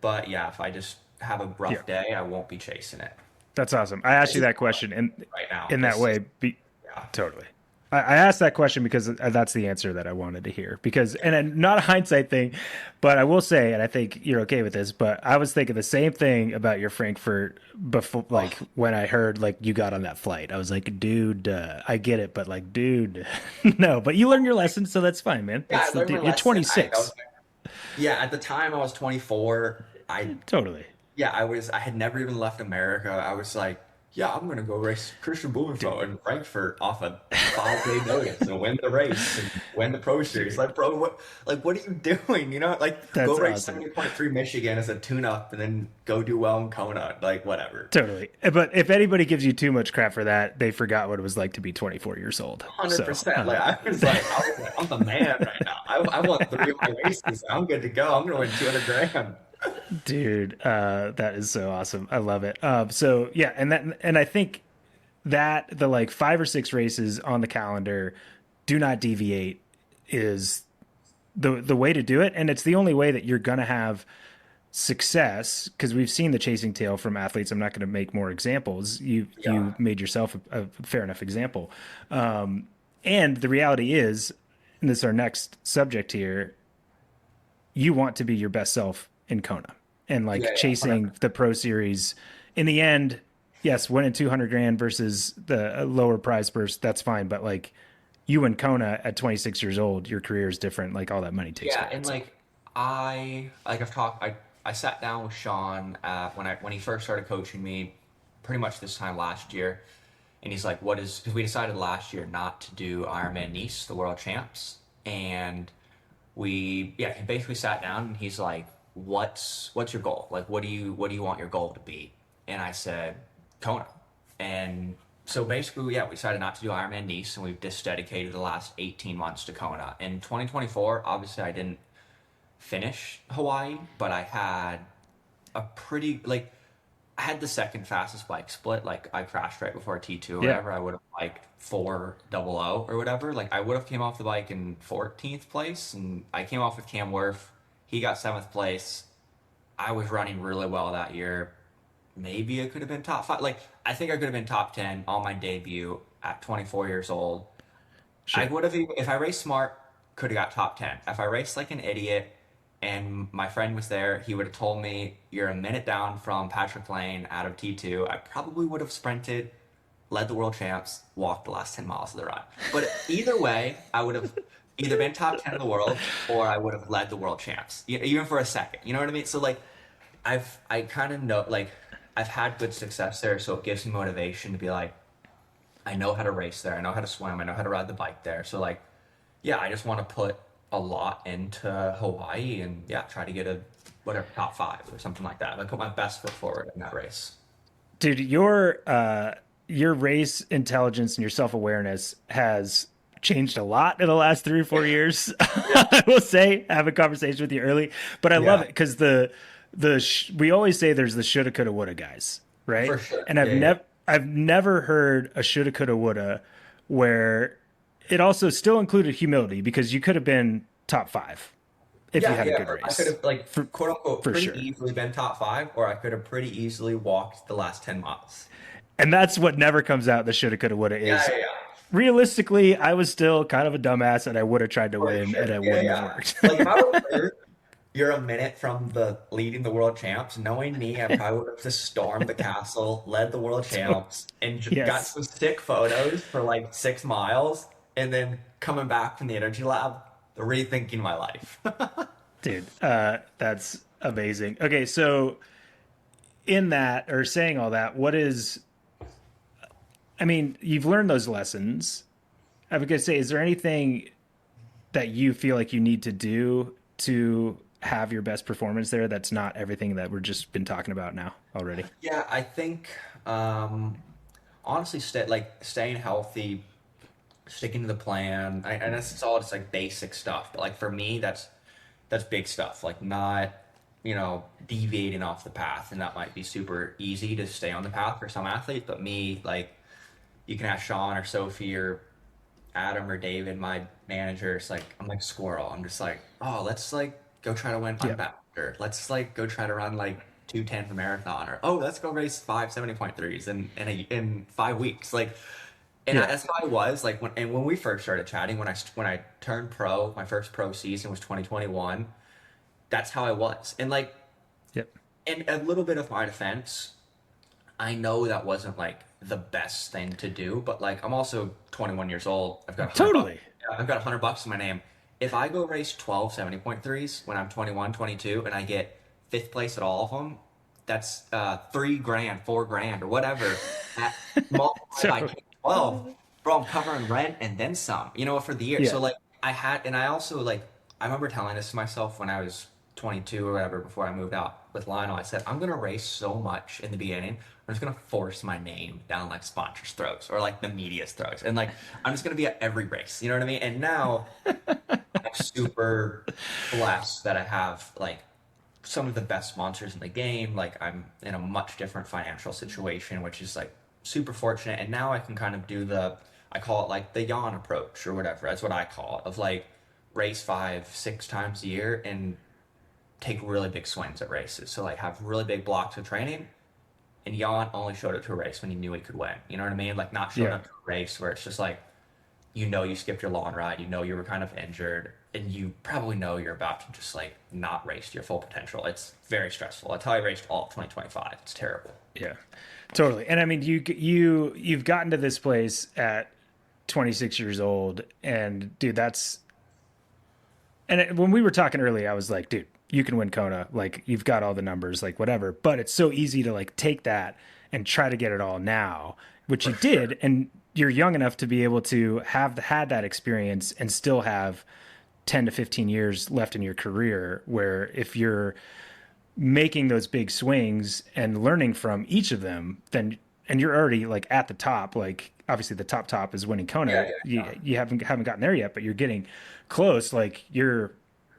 But yeah, if I just have a Yeah. rough day, I won't be chasing it. That's awesome. I asked This you is that question right now. in that This is way. yeah. Totally. I asked that question because that's the answer that I wanted to hear. Because, and not a hindsight thing, but I will say, and I think you're okay with this, but I was thinking the same thing about your Frankfurt before, Oh, like when I heard like you got on that flight. I was like, dude, I get it, but like, dude, no. But you learned your lesson, so that's fine, man. yeah, That's I the learned my dude. You're lesson. That 26. was yeah, at the time I was 24. Totally, Yeah, I had never even left America. I was like, yeah, I'm gonna go race Christian dude. Blumenfeld in Frankfurt off a 5 day notice and win the race and win the Pro Series. Dude, Like, bro, what are you doing? You know, like go that's race awesome. 70.3 Michigan as a tune-up and then go do well in Kona. Like, whatever. Totally. But if anybody gives you too much crap for that, they forgot what it was like to be 24 years old. So, 100%. Like I was like, I'm the man right now. I won 3 of my races. I'm good to go. I'm gonna win 200 grand. dude, that is so awesome. I love it. So yeah, and I think that the like 5 or 6 races on the calendar do not deviate is the way to do it, and it's the only way that you're gonna have success because we've seen the chasing tail from athletes. I'm not going to make more examples. You Yeah. made yourself a fair enough example, and the reality is, and this is our next subject here, you want to be your best self in Kona and Yeah, like yeah. chasing the pro series in the end. Yes, winning 200 grand versus the lower prize purse, that's fine. But like you in Kona at 26 years old, your career is different. Like all that money takes Yeah, care of and itself. like I've talked I sat down with Sean when he first started coaching me pretty much this time last year, and he's like, what is, because we decided last year not to do Ironman Nice, the world champs, and he basically sat down and he's like, what's your goal? Like what do you want your goal to be? And I said, Kona. And so basically, yeah, we decided not to do Ironman Nice, and we've just dedicated the last 18 months to Kona. In 2024, obviously I didn't finish Hawaii, but I had a pretty like I had the second fastest bike split. Like I crashed right before T2 or Yeah. whatever. I would have like 400 or whatever. Like I would have came off the bike in 14th place, and I came off with Cam Worth. He got 7th place. I was running really well that year. Maybe it could have been top 5. Like I think I could have been top 10 on my debut at 24 years old. I Sure. would have, if I raced smart, could have got top 10. If I raced like an idiot and my friend was there, he would have told me, you're a minute down from Patrick Lane out of T2. I probably would have sprinted, led the world champs, walked the last 10 miles of the run. But either way, I would have either been top 10 in the world or I would have led the world champs, even for a second. You know what I mean? So like, I kind of know, like, I've had good success there, so it gives me motivation to be like, I know how to race there. I know how to swim. I know how to ride the bike there. So like, yeah, I just want to put a lot into Hawaii and yeah, try to get a whatever top 5 or something like that. Like put my best foot forward in that race. Dude, your race intelligence and your self-awareness has changed a lot in the last 3 or 4 years. Yeah. I will say, I have a conversation with you early, but I love Yeah, it because we always say there's the shoulda, coulda, woulda guys, right? for sure. And Yeah, yeah. I've never heard a shoulda, coulda, woulda where it also still included humility because you could have been top 5 if you Yeah, had a yeah. good I could race, have like for quote unquote for pretty sure. easily been top 5, or I could have pretty easily walked the last 10 miles. And that's what never comes out. The shoulda, coulda, woulda Yeah, is yeah, yeah. realistically, I was still kind of a dumbass and I would have tried to For win and sure. it Yeah, wouldn't have yeah. worked. Like if I was there, you're a minute from the leading the world champs. Knowing me, I probably would have just stormed the castle, led the world So, champs, and just got yes, some sick photos for like 6 miles, and then coming back from the energy lab, rethinking my life. dude, that's amazing. Okay, so in that or saying all that, I mean, you've learned those lessons. I was gonna say, is there anything that you feel like you need to do to have your best performance there that's not everything that we're just been talking about now already? Yeah, I think honestly, staying healthy, sticking to the plan, and it's all just like basic stuff. But like for me, that's big stuff. Like not, deviating off the path, and that might be super easy to stay on the path for some athletes. But me, like you can ask Sean or Sophie or Adam or David, my managers. Like I'm like squirrel. I'm just like, oh, let's like go try to win Yep. unbound, or let's like go try to run like 2:10 for marathon, or oh, let's go race 5 70.3s in 5 weeks. Like, and Yeah. that's how I was like when we first started chatting. When I turned pro, my first pro season was 2021. That's how I was, and like, Yep. in a little bit of my defense, I know that wasn't like the best thing to do, but like I'm also 21 years old. Totally. I've got $100 in my name. If I go race 12 70.3s when I'm 21, 22, and I get fifth place at all of them, that's 3 grand, 4 grand, or whatever. At multiplied by So 12, bro, I'm covering rent and then some. For the year. yeah. So like and I also like I remember telling this to myself when I was 22 or whatever before I moved out with Lionel. I said I'm gonna race so much in the beginning. I'm just gonna force my name down like sponsors' throats or like the media's throats, and like I'm just gonna be at every race. You know what I mean? And now I'm super blessed that I have like some of the best sponsors in the game. Like I'm in a much different financial situation, which is like super fortunate. And now I can kind of do I call it like the yawn approach or whatever. That's what I call it, of like race 5 6 times a year and take really big swings at races. So like have really big blocks of training. And Jan only showed up to a race when he knew he could win. You know what I mean? Like not showing Yeah. up to a race where it's just like, you skipped your long ride, you were kind of injured, and you probably know you're about to just like not race to your full potential. It's very stressful. That's how I raced all of 2025. It's terrible. Yeah. Totally. And I mean, you've gotten to this place at 26 years old, and dude, when we were talking earlier, I was like, dude, you can win Kona. Like, you've got all the numbers, like, whatever. But it's so easy to, like, take that and try to get it all now, which you did. And you're young enough to be able to have had that experience and still have 10 to 15 years left in your career, where if you're making those big swings and learning from each of them, then and you're already like at the top. Like obviously the top is winning Kona. Yeah, yeah. You haven't gotten there yet, but you're getting close. Like you're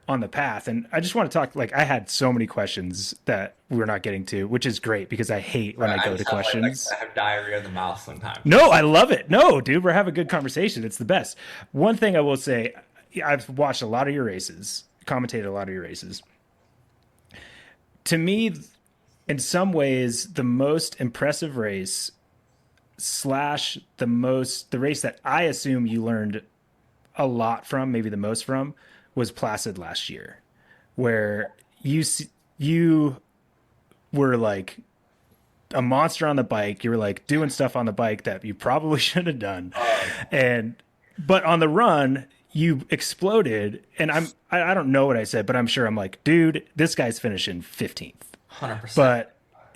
on the path. And I just want to talk. Like I had so many questions that we're not getting to, which is great because I hate when I I go to just have, like questions. I have diarrhea of the mouth sometimes. No, I love it. No, dude, we're having a good conversation. It's the best. One thing I will say, I've watched a lot of your races, commentated a lot of your races. To me, in some ways, the most impressive race slash the race that I assume you learned a lot from, maybe the most from, was Placid last year, where you were like a monster on the bike. You were like doing stuff on the bike that you probably should have done, but on the run you exploded. And I don't know what I said, but I'm sure I'm like, dude, this guy's finishing 15th. 100%. But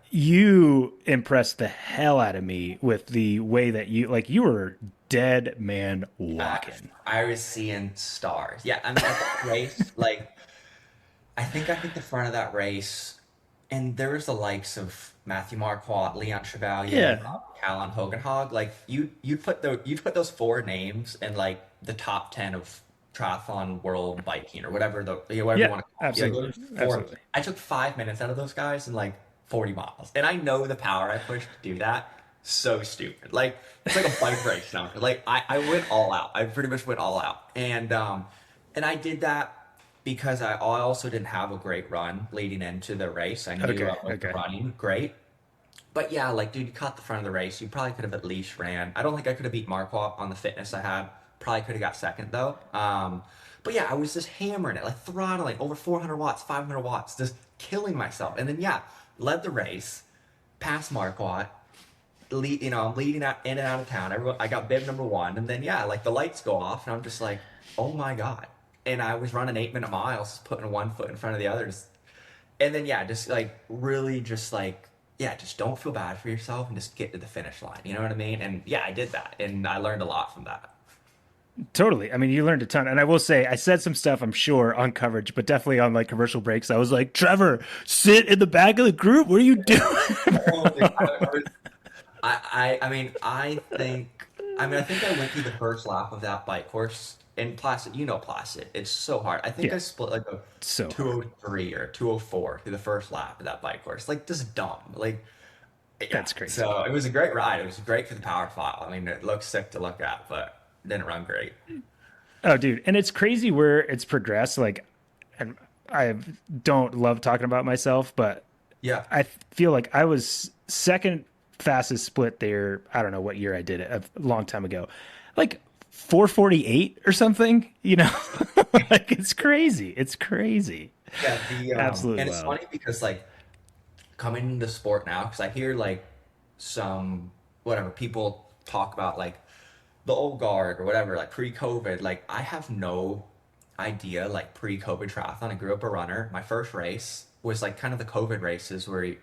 you impressed the hell out of me with the way that you were dead man walking. I was seeing stars. Yeah, I mean, at that race, like, I think the front of that race, and there was the likes of Matthew Marquardt, Leon Chevalier, Yeah. Callan Hogenhog. Like, you'd put those four names in like the top 10 of triathlon world biking or whatever whatever you Yeah, want to call it. Yeah, absolutely. those four. Absolutely. I took 5 minutes out of those guys in like 40 miles, and I know the power I pushed to do that. So stupid. Like it's like a bike race now. Like I went all out. I pretty much went all out, and I did that because I also didn't have a great run leading into the race. I knew Okay. I wasn't Okay. running great. But yeah, like, dude, you caught the front of the race. You probably could have at least ran. I don't think I could have beat Marquardt on the fitness I had. Probably could have got second, though. But yeah, I was just hammering it, like throttling over 400 watts, 500 watts, just killing myself. And then, yeah, led the race, past Marquardt, I'm leading out in and out of town. I got bib number one. And then, yeah, like the lights go off, and I'm just like, oh my God. And I was running 8-minute miles, putting one foot in front of the others. And then, yeah, just like really just like, yeah, just don't feel bad for yourself and just get to the finish line. You know what I mean? And yeah, I did that. And I learned a lot from that. Totally. I mean, you learned a ton. And I will say, I said some stuff, I'm sure, on coverage, but definitely on like commercial breaks. I was like, Trevor, sit in the back of the group. What are you doing? Totally. I think I went through the first lap of that bike course in Placid. You know Placid. It's so hard. I think Yeah, I split like a so hard. 203 or 204 through the first lap of that bike course. Like just dumb. Like yeah. That's crazy. So it was a great ride. It was great for the power file. I mean, it looks sick to look at, but it didn't run great. Oh, dude. And it's crazy where it's progressed. Like, and I don't love talking about myself, but Yeah. I feel like I was second fastest split there. I don't know what year I did it, a long time ago. Like 448 or something, you know? Like it's crazy. It's crazy. Yeah. Absolutely And it's wild. funny because like coming into sport now, because I hear like some whatever people talk about like the old guard or whatever, like pre-COVID, like I have no idea like pre-COVID triathlon. I grew up a runner. My first race was like kind of the COVID races where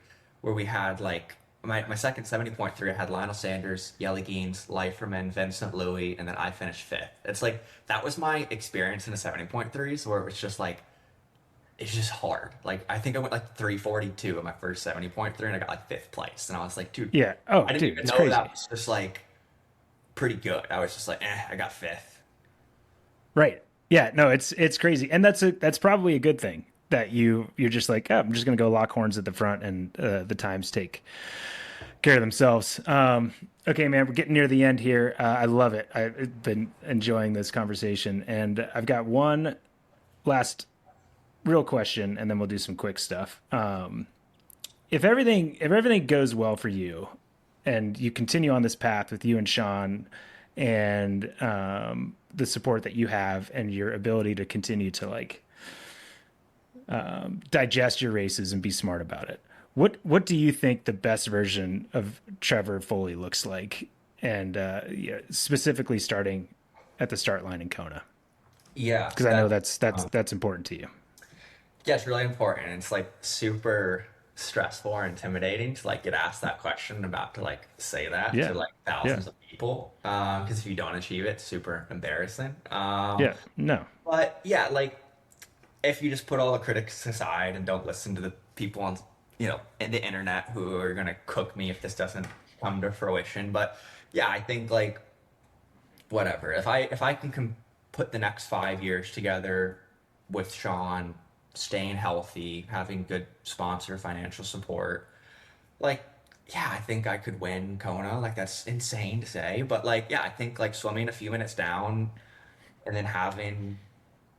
we had like my second 70.3, I had Lionel Sanders, Yelly Geens, Leiferman, Vincent Louis, and then I finished fifth. It's like that was my experience in the 70.3s where it was just like it's just hard. Like I think I went like 342 in my first 70.3 and I got like fifth place. And I was like, dude, Yeah. Oh, I didn't dude, even it's know crazy. that was just like pretty good. I was just like, I got fifth. Right. Yeah, no, it's crazy. And that's probably a good thing that you're just like, oh, I'm just gonna go lock horns at the front and the times take care of themselves. Okay, man, we're getting near the end here. I love it. I've been enjoying this conversation, and I've got one last real question, and then we'll do some quick stuff. If everything goes well for you, and you continue on this path with you and Sean, and the support that you have, and your ability to continue to like digest your races and be smart about it. What do you think the best version of Trevor Foley looks like, and yeah, specifically starting at the start line in Kona? Yeah, Because I know that's important to you. yeah, it's really important. And it's like super stressful or intimidating to like get asked that question about to like say that to Yeah, like yeah, thousands of people. Because if you don't achieve it, it's super embarrassing. yeah. No, But yeah, like if you just put all the critics aside and don't listen to the people on, in the internet who are gonna cook me if this doesn't come to fruition. But yeah, I think like whatever. If I can put the next 5 years together with Sean, staying healthy, having good sponsor financial support, like yeah, I think I could win Kona. Like that's insane to say, but like yeah, I think like swimming a few minutes down and then having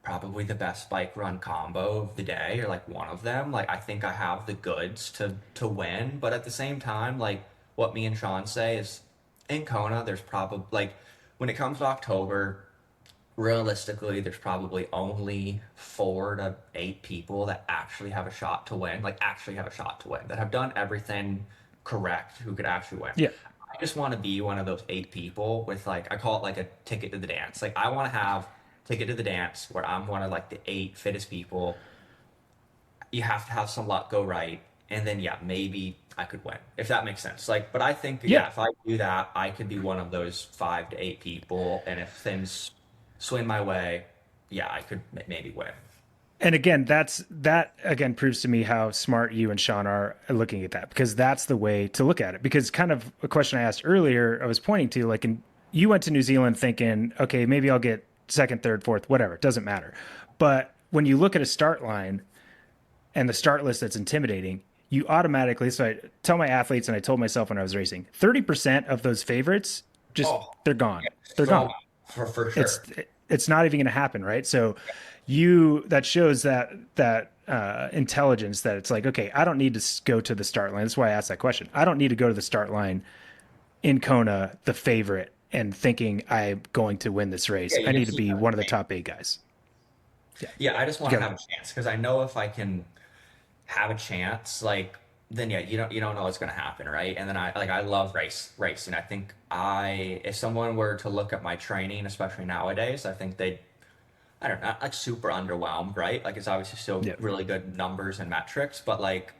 probably the best bike run combo of the day or like one of them, like I think I have the goods to win. But at the same time, like what me and Sean say is in Kona there's probably like when it comes to October, realistically there's probably only 4 to 8 people that actually have a shot to win, like actually have a shot to win, that have done everything correct, who could actually win. yeah, I just want to be one of those 8 people with like I call it like a ticket to the dance. Like I want to have ticket to the dance where I'm one of like the 8 fittest people. You have to have some luck go right, and then yeah, maybe I could win if that makes sense. Like, but I think yeah. yeah, if I do that, I could be one of those 5 to 8 people, and if things swing my way, yeah, I could maybe win. And again, that again proves to me how smart you and Sean are looking at that, because that's the way to look at it. Because kind of a question I asked earlier, I was pointing to like, you went to New Zealand thinking, okay, maybe I'll get second, third, fourth, whatever, it doesn't matter. But when you look at a start line and the start list that's intimidating, you automatically, so I tell my athletes, and I told myself when I was racing, 30% of those favorites, just Oh, they're gone. yeah, They're so gone. for It's sure. it's not even going to happen, right? So that shows that intelligence, that it's like, okay, I don't need to go to the start line. That's why I asked that question. I don't need to go to the start line in Kona, the favorite, and thinking I'm going to win this race. Yeah, I you need just to need to be have a one of the chance. top 8 guys. Yeah, Yeah, I just you want to got have a chance because I know if I can have a chance, like then yeah, you don't know what's gonna happen, right? And then I love racing. I think I if someone were to look at my training, especially nowadays, I think they'd I don't know, not like super underwhelmed, right? Like it's obviously still yeah, really good numbers and metrics, but like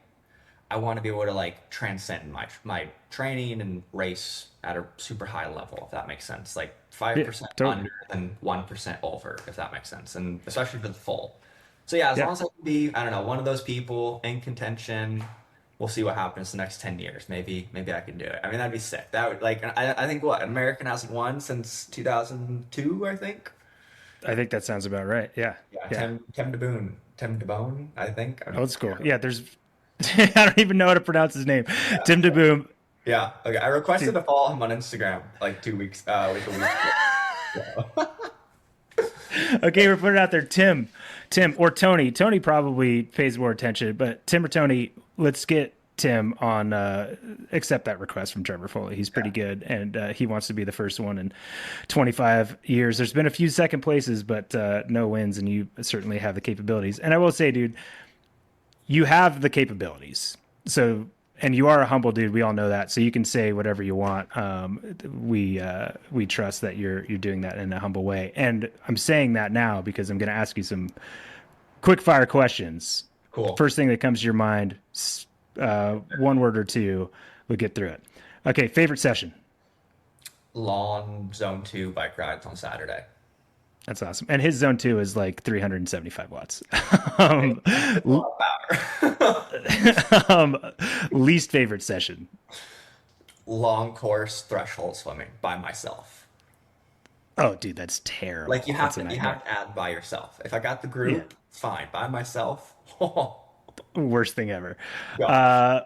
I want to be able to like transcend my training and race at a super high level, if that makes sense. Like 5% totally. under than 1% over, if that makes sense. And especially for the full. So yeah, as Yeah. long as I can be, I don't know, one of those people in contention, we'll see what happens the next 10 years. Maybe I can do it. I mean, that'd be sick. That would like, I think what, American hasn't won since 2002, I think. I think that sounds about right. Yeah. Yeah, Yeah. Tim DeBone, I think. Old school. Yeah. There's, I don't even know how to pronounce his name. Tim DeBoom. Yeah. Okay. I requested Dude. to follow him on Instagram like 2 weeks, like a week ago. Okay, we're putting it out there. Tim, or Tony. Tony probably pays more attention, but Tim or Tony, let's get Tim on. Accept that request from Trevor Foley. He's pretty good, and he wants to be the first one in 25 years. There's been a few second places, but no wins, and you certainly have the capabilities. And I will say, dude, you have the capabilities. So, and you are a humble dude. We all know that. So you can say whatever you want. We trust that you're doing that in a humble way. And I'm saying that now because I'm going to ask you some quick fire questions. Cool. First thing that comes to your mind, one word or two, we'll get through it. Okay. Favorite session. Long zone 2 bike rides on Saturday. That's awesome. And his zone 2 is like 375 watts. A lot of power. Least favorite session. Long course threshold swimming by myself. Oh, dude, that's terrible. Like you have That's a to nightmare. add by yourself. If I got the group, Yeah. it's fine. By myself, Worst thing ever. gosh.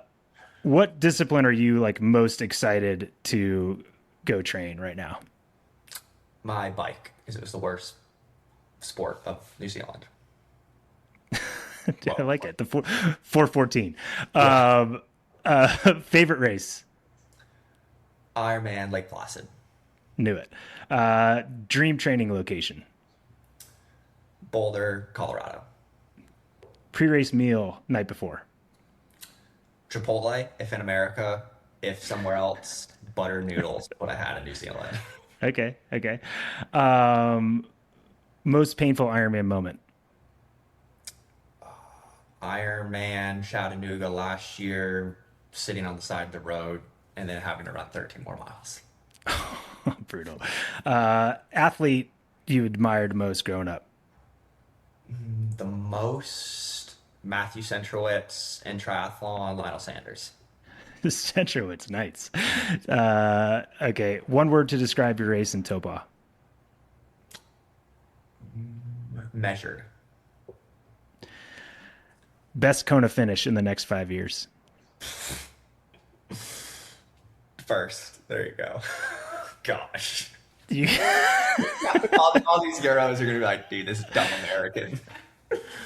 What discipline are you like most excited to go train right now? My bike, because it was the worst sport of New Zealand. I like it. The 414. Favorite race? Ironman Lake Placid. Knew it. Dream training location? Boulder, Colorado. Pre-race meal night before? Chipotle, if in America. If somewhere else, butter noodles, what I had in New Zealand. Okay. Most painful Ironman moment? Ironman Chattanooga last year, sitting on the side of the road and then having to run 13 more miles. Brutal. Athlete you admired most growing up? The most, Matthew Centrowitz in triathlon, Lionel Sanders. Centrowitz, nice. Okay, one word to describe your race in Taupō. Measured. Best Kona finish in the next 5 years. First. There you go. Gosh. You, All these Euros are going to be like, dude, this is dumb American.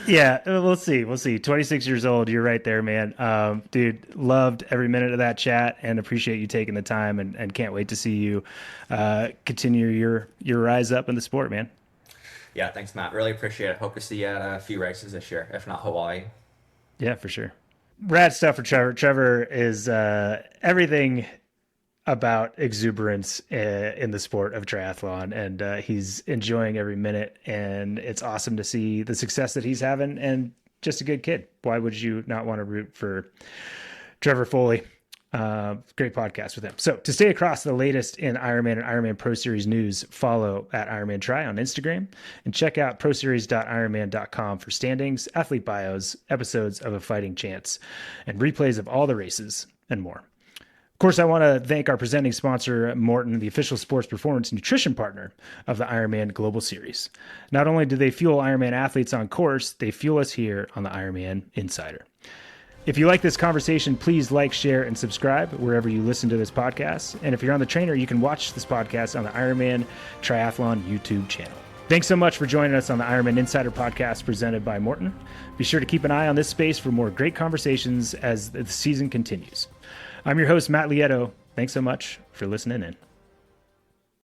yeah, we'll see. 26 years old. You're right there, man. Dude, loved every minute of that chat and appreciate you taking the time and can't wait to see you continue your rise up in the sport, man. Yeah, thanks, Matt. Really appreciate it. Hope to see you at a few races this year, if not Hawaii. Yeah, for sure. Rad stuff for Trevor. Trevor is everything about exuberance in the sport of triathlon, and he's enjoying every minute, and it's awesome to see the success that he's having, and just a good kid. Why would you not want to root for Trevor Foley? Great podcast with him. So to stay across the latest in Ironman and Ironman Pro Series news, follow at Ironman Tri on Instagram and check out proseries.ironman.com for standings, athlete bios, episodes of A Fighting Chance, and replays of all the races and more. Of course, I want to thank our presenting sponsor, Maurten, the official sports performance nutrition partner of the Ironman Global Series. Not only do they fuel Ironman athletes on course, they fuel us here on the Ironman Insider. If you like this conversation, please like, share, and subscribe wherever you listen to this podcast. And if you're on the trainer, you can watch this podcast on the Ironman Triathlon YouTube channel. Thanks so much for joining us on the Ironman Insider podcast presented by Maurten. Be sure to keep an eye on this space for more great conversations as the season continues. I'm your host, Matt Lieto. Thanks so much for listening in.